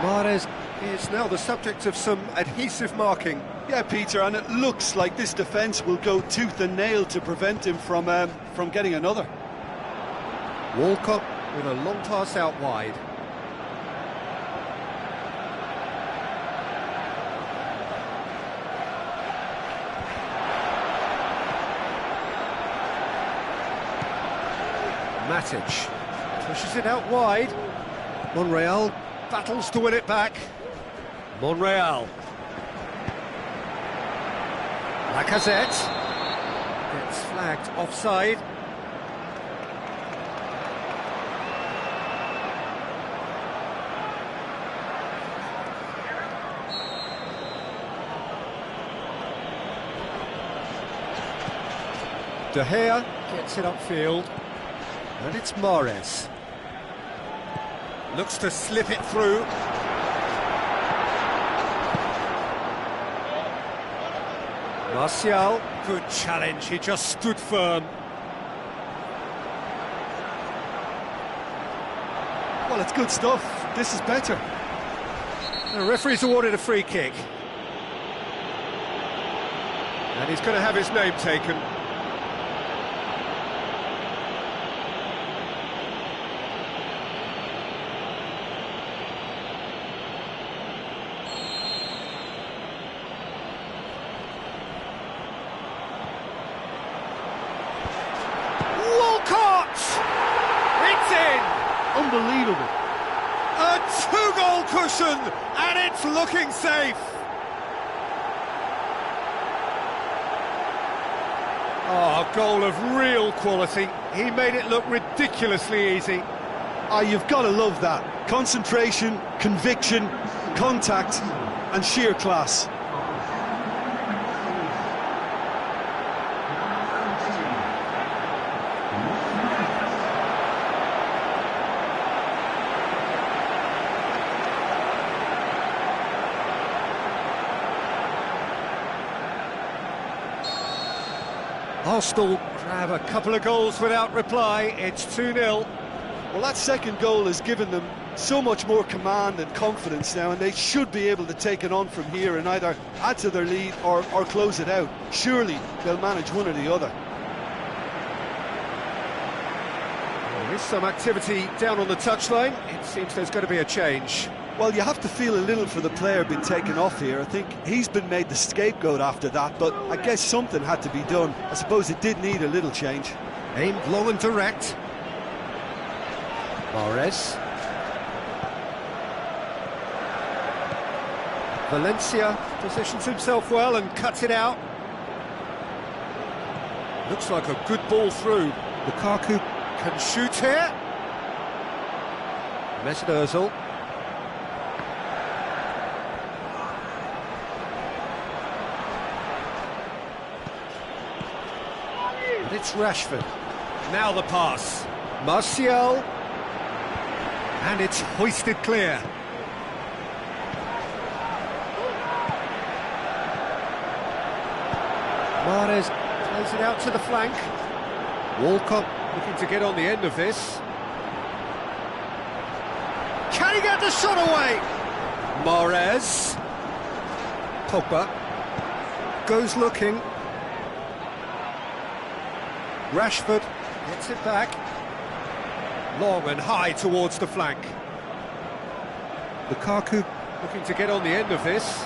Mahrez is now the subject of some adhesive marking. Yeah, Peter, and it looks like this defence will go tooth and nail to prevent him from getting another. Walcott with a long pass out wide. Matic pushes it out wide. Monreal battles to win it back. Monreal. Lacazette gets flagged offside. De Gea gets it upfield. And it's Mahrez. Looks to slip it through. Martial, good challenge, he just stood firm. Well, it's good stuff. This is better. The referee's awarded a free kick. And he's going to have his name taken. Unbelievable. A two-goal cushion, and it's looking safe. Oh, a goal of real quality. He made it look ridiculously easy. Ah, you've got to love that. Concentration, conviction, contact, and sheer class. Arsenal grab a couple of goals without reply. It's 2-0. Well, that second goal has given them so much more command and confidence now, and they should be able to take it on from here and either add to their lead or close it out. Surely they'll manage one or the other. There is some activity down on the touchline. It seems there's going to be a change. Well, you have to feel a little for the player being taken off here. I think he's been made the scapegoat after that, but I guess something had to be done. I suppose it did need a little change. Aimed long and direct. Mahrez. Valencia positions himself well and cuts it out. Looks like a good ball through. Lukaku can shoot here. Mahrez-Arsenal. And it's Rashford. Now the pass. Martial. And it's hoisted clear. Mahrez plays it out to the flank. Walcott looking to get on the end of this. Can he get the shot away? Mahrez. Pogba goes looking. Rashford gets it back. Long and high towards the flank. Lukaku looking to get on the end of this.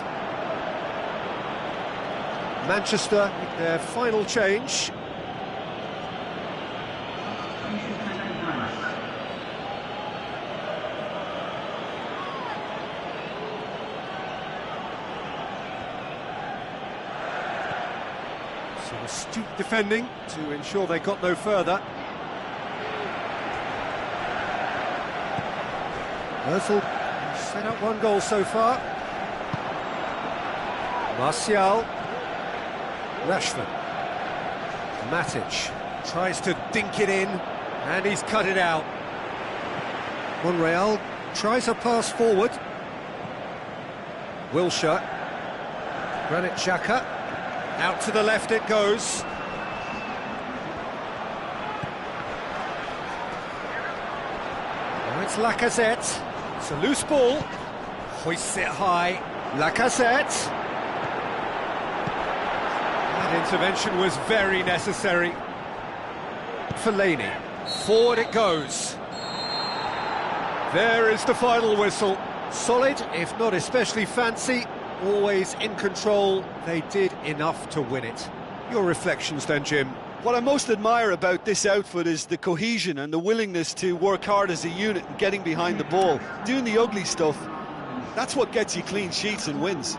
Manchester with their final change. Some astute defending to ensure they got no further. Ozil set up one goal so far. Martial. Rashford. Matic tries to dink it in, and he's cut it out. Monreal tries a pass forward. Wilshere. Granit Xhaka. Out to the left it goes. Now it's Lacazette. It's a loose ball. Hoists it high. Lacazette. That intervention was very necessary. Fellaini. Forward it goes. There is the final whistle. Solid, if not especially fancy. Always in control. They did enough to win it. Your reflections then, Jim? What I most admire about this outfit is the cohesion and the willingness to work hard as a unit and getting behind the ball. Doing the ugly stuff, that's what gets you clean sheets and wins.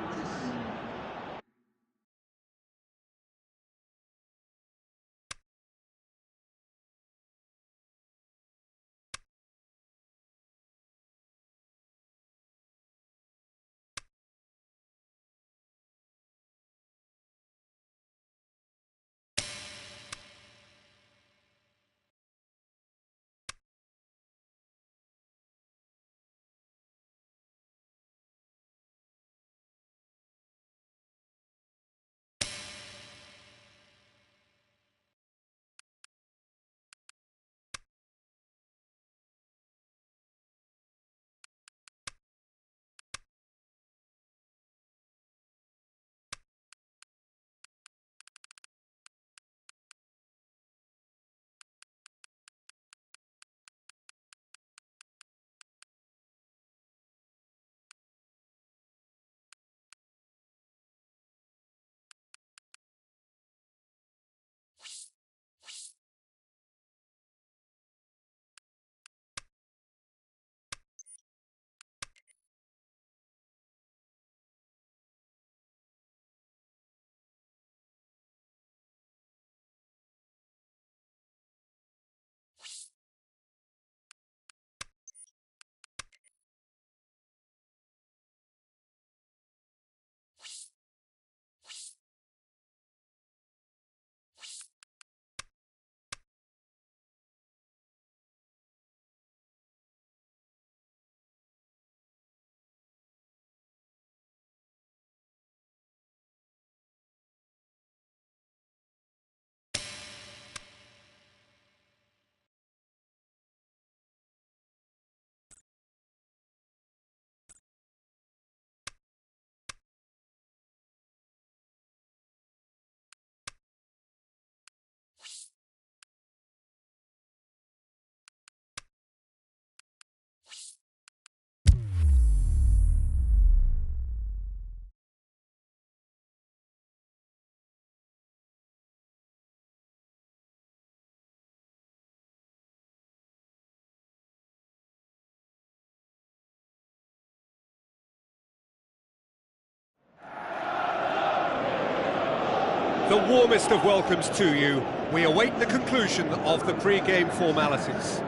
The warmest of welcomes to you. We await the conclusion of the pre-game formalities.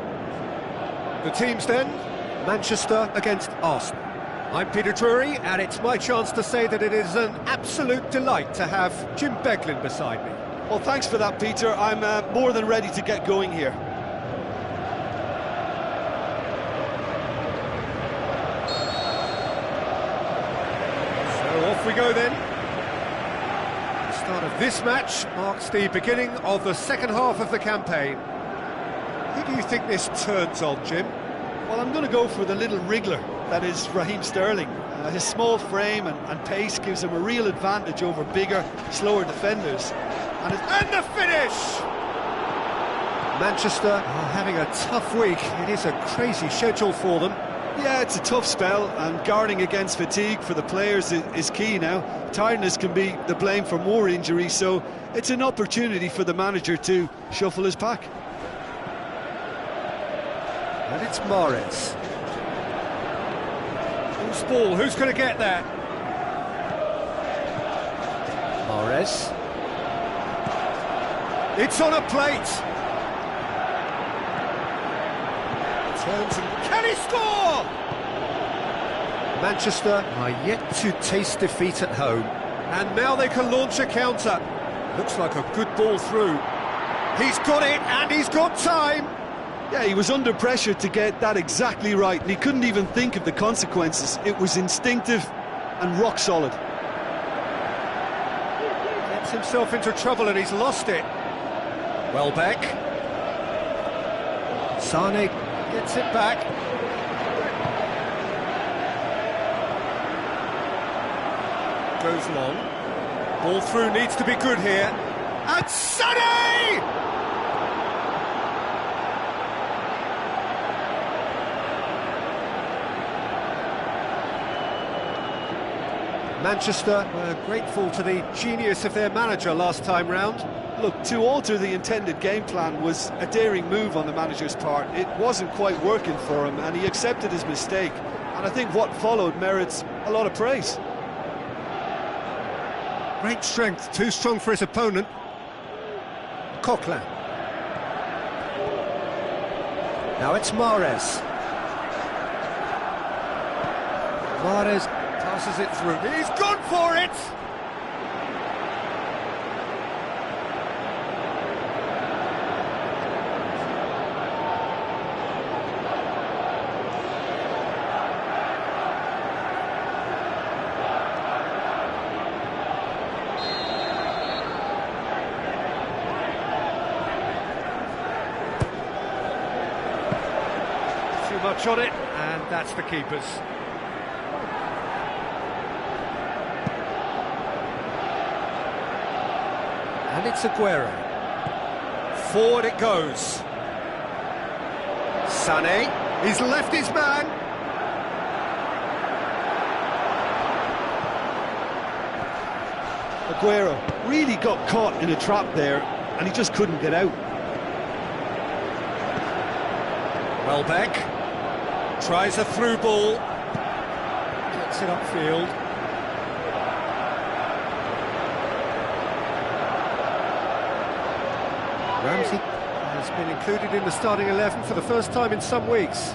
The teams then, Manchester against Arsenal. I'm Peter Drury, and it's my chance to say that it is an absolute delight to have Jim Beglin beside me. Well, thanks for that, Peter. I'm more than ready to get going here. So off we go then. The start of this match marks the beginning of the second half of the campaign. Who do you think this turns on, Jim? Well, I'm going to go for the little wriggler, that is Raheem Sterling. His small frame and pace gives him a real advantage over bigger, slower defenders. And the finish! Manchester are having a tough week. It is a crazy schedule for them. Yeah, it's a tough spell, and guarding against fatigue for the players is key now. Tiredness can be the blame for more injuries, so it's an opportunity for the manager to shuffle his pack. And it's Mahrez. Who's ball? Who's going to get there? Mahrez. It's on a plate. Turns and can he score? Manchester are yet to taste defeat at home, and now they can launch a counter. Looks like a good ball through. He's got it, and he's got time. Yeah, he was under pressure to get that exactly right, and he couldn't even think of the consequences. It was instinctive and rock solid. Gets himself into trouble, and he's lost it. Welbeck. Sane gets it back. Goes long. Ball through needs to be good here. And Sane! Manchester were grateful to the genius of their manager last time round. Look, to alter the intended game plan was a daring move on the manager's part. It wasn't quite working for him, and he accepted his mistake. And I think what followed merits a lot of praise. Great strength, too strong for his opponent. Coquelin. Now it's Mahrez. Mahrez passes it through. He's gone for it! Too much on it, and that's the keeper's. And it's Aguero. Forward it goes. Sané, he's left his man. Aguero really got caught in a trap there, and he just couldn't get out. Welbeck tries a through ball. Gets it upfield. Ramsey has been included in the starting 11 for the first time in some weeks.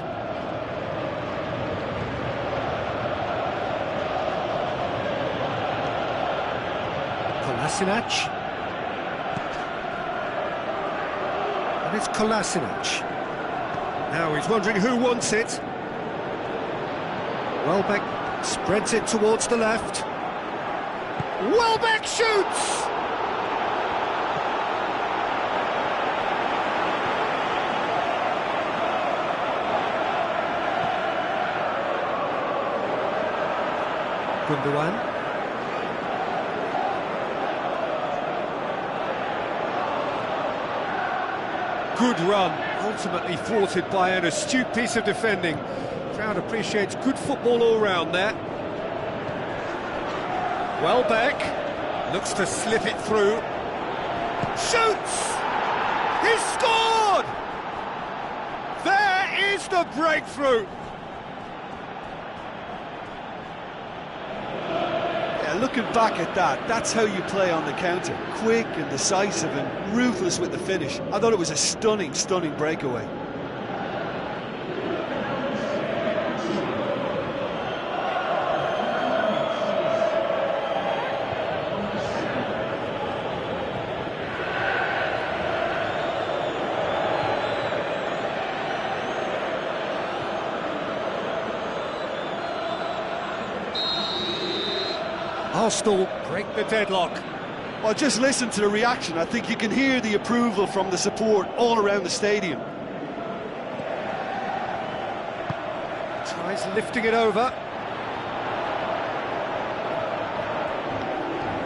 Kolasinac. And it's Kolasinac. Now he's wondering who wants it. Welbeck spreads it towards the left. Welbeck shoots! Gundogan. Good run, ultimately thwarted by an astute piece of defending. Crowd appreciates good football all round there. Welbeck looks to slip it through. Shoots! He's scored! There is the breakthrough! looking back at that, that's how you play on the counter. Quick and decisive and ruthless with the finish. I thought it was a stunning, stunning breakaway. Arsenal break the deadlock. Well, just listen to the reaction. I think you can hear the approval from the support all around the stadium. Tries lifting it over.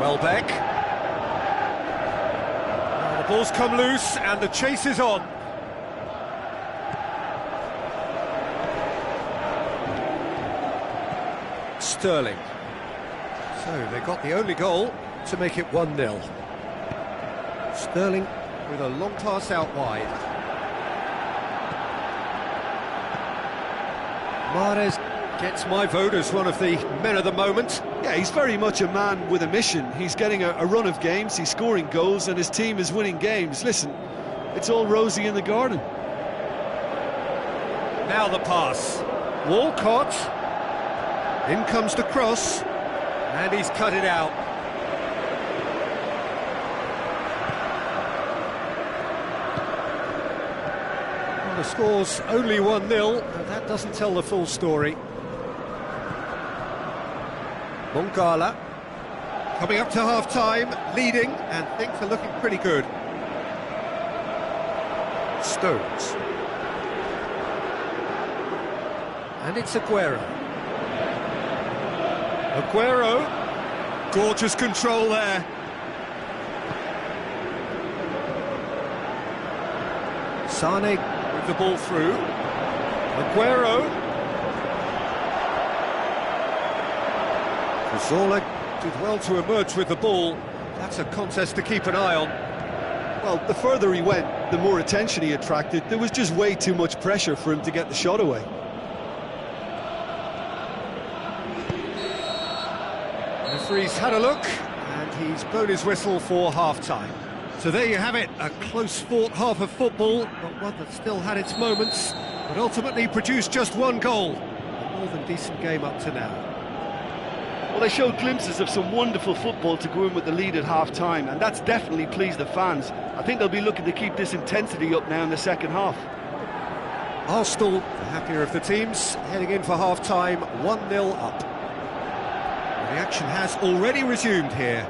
Welbeck. Now the ball's come loose and the chase is on. Sterling. So they got the only goal to make it 1-0. Sterling with a long pass out wide. Mahrez gets my vote as one of the men of the moment. Yeah, he's very much a man with a mission. He's getting a run of games, he's scoring goals, and his team is winning games. Listen, it's all rosy in the garden. Now the pass. Walcott. In comes the cross. And he's cut it out. Well, the score's only 1-0, but that doesn't tell the full story. Mongala coming up to half-time, leading, and things are looking pretty good. Stones. And it's Aguero. Aguero, gorgeous control there. Sane with the ball through. Aguero. Cazorla did well to emerge with the ball. That's a contest to keep an eye on. Well, the further he went, the more attention he attracted. There was just way too much pressure for him to get the shot away. The referee's had a look, and he's blown his whistle for half-time. So there you have it, a close-fought half of football, but one that still had its moments, but ultimately produced just one goal. A more than decent game up to now. Well, they showed glimpses of some wonderful football to go in with the lead at half-time, and that's definitely pleased the fans. I think they'll be looking to keep this intensity up now in the second half. Arsenal, the happier of the teams, heading in for half-time, 1-0 up. The action has already resumed here.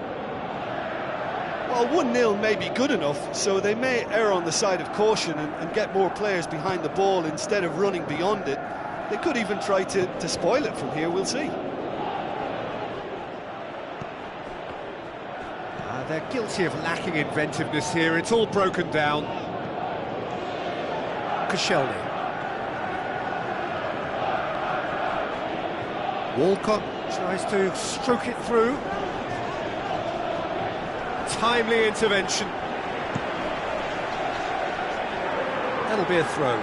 Well, 1-0 may be good enough, so they may err on the side of caution and get more players behind the ball instead of running beyond it. They could even try to spoil it from here, we'll see. They're guilty of lacking inventiveness here, it's all broken down. Koscielny. Walcott tries to stroke it through. Timely intervention. That'll be a throw.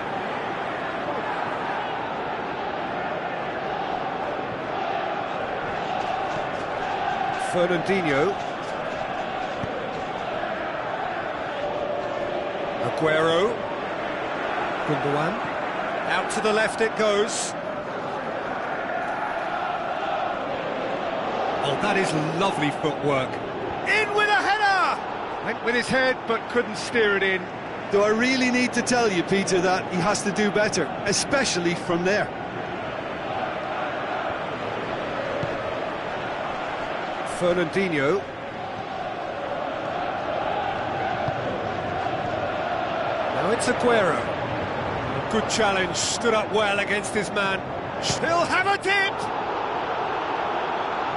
Fernandinho. Aguero. Gundogan. Out to the left it goes. Oh, that is lovely footwork. In with a header! Went with his head, but couldn't steer it in. Do I really need to tell you, Peter, that he has to do better, especially from there? Fernandinho. Now it's Aguero. A good challenge, stood up well against his man. He'll have a dip!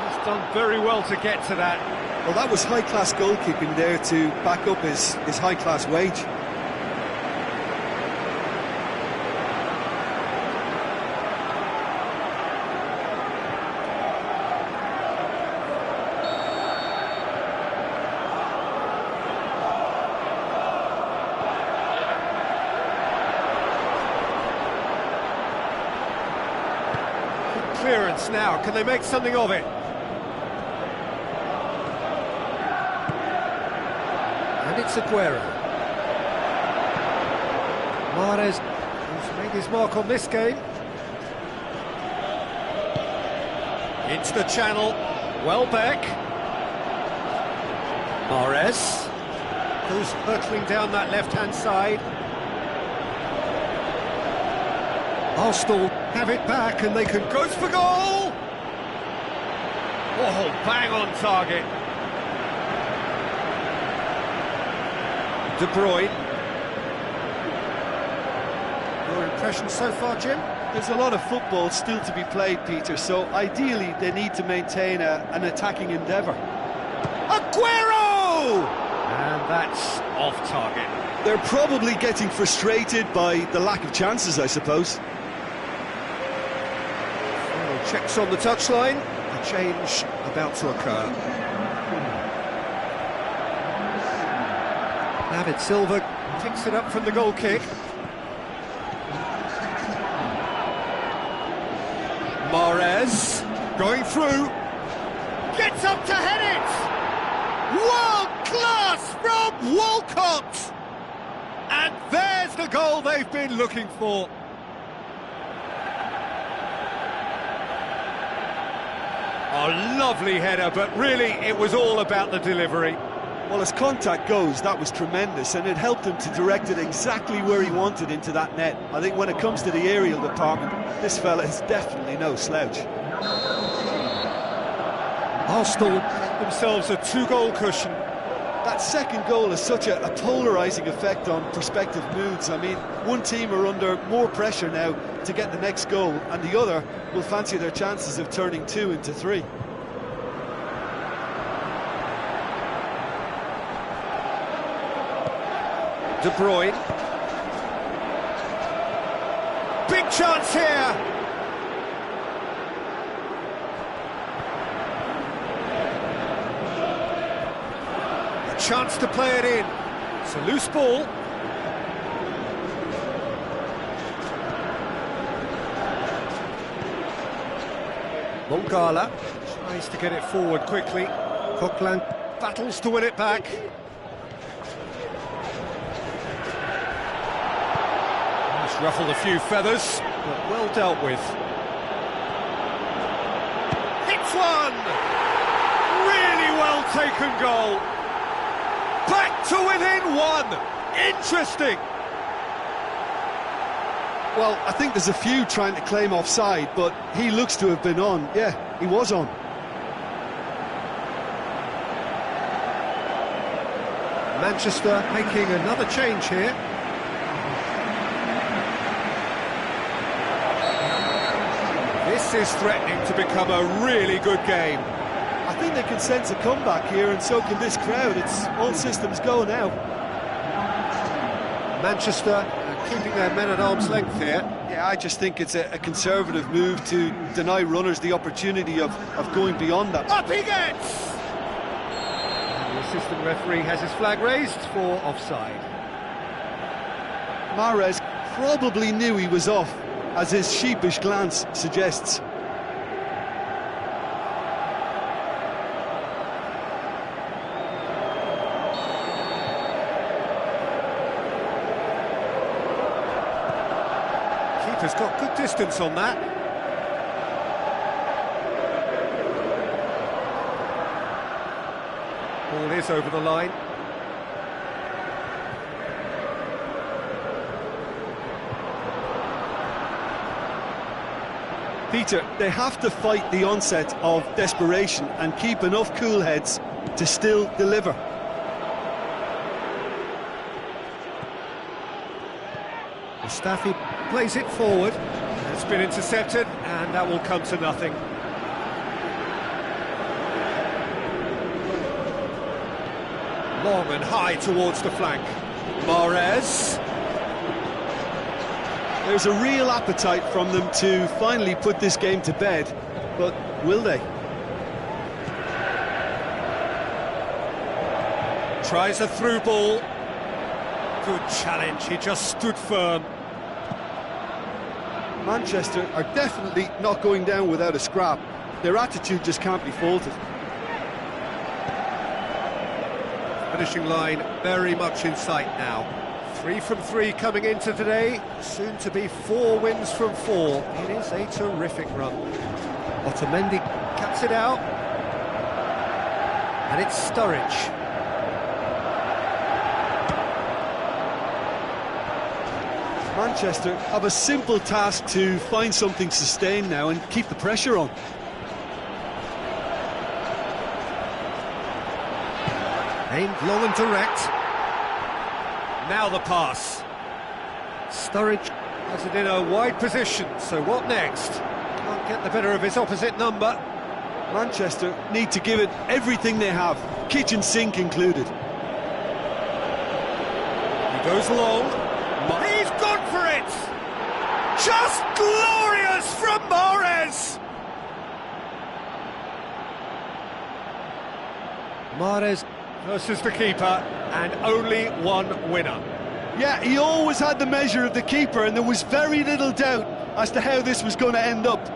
He's done very well to get to that. Well, that was high-class goalkeeping there to back up his high-class wage. Clearance now, can they make something of it? It's Aguero. Mahrez, who's made his mark on this game. Into the channel. Welbeck. Mahrez. Goes hurtling down that left-hand side. Arsenal have it back and they can go for goal! Oh, bang on target. De Bruyne. Your impression so far, Jim? There's a lot of football still to be played, Peter, so ideally they need to maintain an attacking endeavour. Aguero! And that's off target. They're probably getting frustrated by the lack of chances, I suppose. Final checks on the touchline. A change about to occur. David Silva picks it up from the goal kick. Mahrez going through, gets up to head it! World class from Walcott! And there's the goal they've been looking for. A lovely header, but really it was all about the delivery. Well, as contact goes, that was tremendous, and it helped him to direct it exactly where he wanted into that net. I think when it comes to the aerial department, this fella is definitely no slouch. Arsenal themselves a 2-goal cushion. That second goal has such a polarising effect on prospective moods. I mean, one team are under more pressure now to get the next goal, and the other will fancy their chances of turning 2 into 3. De Bruyne. Big chance here. A chance to play it in. It's a loose ball. Mongala tries to get it forward quickly. Coquelin battles to win it back. Ruffled a few feathers, but well dealt with. Hits one! Really well taken goal. Back to within 1. Interesting. Well, I think there's a few trying to claim offside, but he looks to have been on. Yeah, he was on. Manchester making another change here. This is threatening to become a really good game. I think they can sense a comeback here, and so can this crowd. It's all systems go now. Manchester keeping their men at arm's length here. Yeah, I just think it's a conservative move to deny runners the opportunity of going beyond that. Up he gets! And the assistant referee has his flag raised for offside. Mahrez probably knew he was off, as his sheepish glance suggests. Keeper's got good distance on that. Ball is over the line. Peter, they have to fight the onset of desperation and keep enough cool heads to still deliver. Mustafi plays it forward. It's been intercepted, and that will come to nothing. Long and high towards the flank. Mahrez. There's a real appetite from them to finally put this game to bed, but will they? Tries a through ball. Good challenge, he just stood firm. Manchester are definitely not going down without a scrap. Their attitude just can't be faulted. Finishing line very much in sight now. 3 from 3 coming into today, soon to be 4 wins from 4. It is a terrific run. Otamendi cuts it out, and it's Sturridge. Manchester have a simple task to find something sustained now and keep the pressure on. Aimed long and direct. Now the pass. Sturridge has it in a wide position, so what next? Can't get the better of his opposite number. Manchester need to give it everything they have, kitchen sink included. He goes long. He's gone for it! Just glorious from Mahrez! Mahrez versus the keeper, and only one winner. Yeah, he always had the measure of the keeper, and there was very little doubt as to how this was going to end up.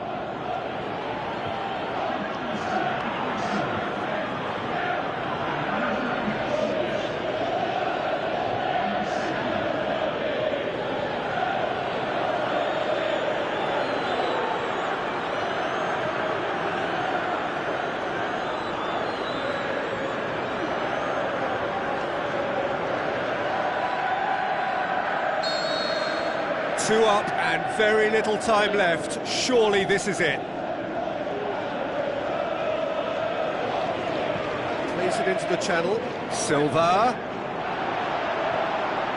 Two up and very little time left. Surely this is it. Plays it into the channel. Silva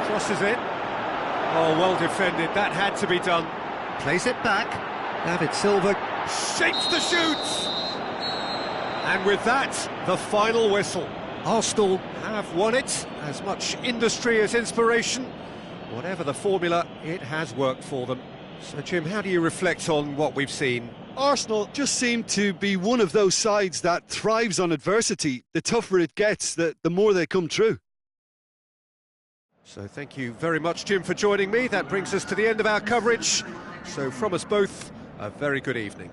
crosses it. Oh, well defended. That had to be done. Plays it back. David Silva shapes the shoot. And with that, the final whistle. Arsenal have won it. As much industry as inspiration. Whatever the formula, it has worked for them. So, Jim, how do you reflect on what we've seen? Arsenal just seem to be one of those sides that thrives on adversity. The tougher it gets, the more they come through. So thank you very much, Jim, for joining me. That brings us to the end of our coverage. So from us both, a very good evening.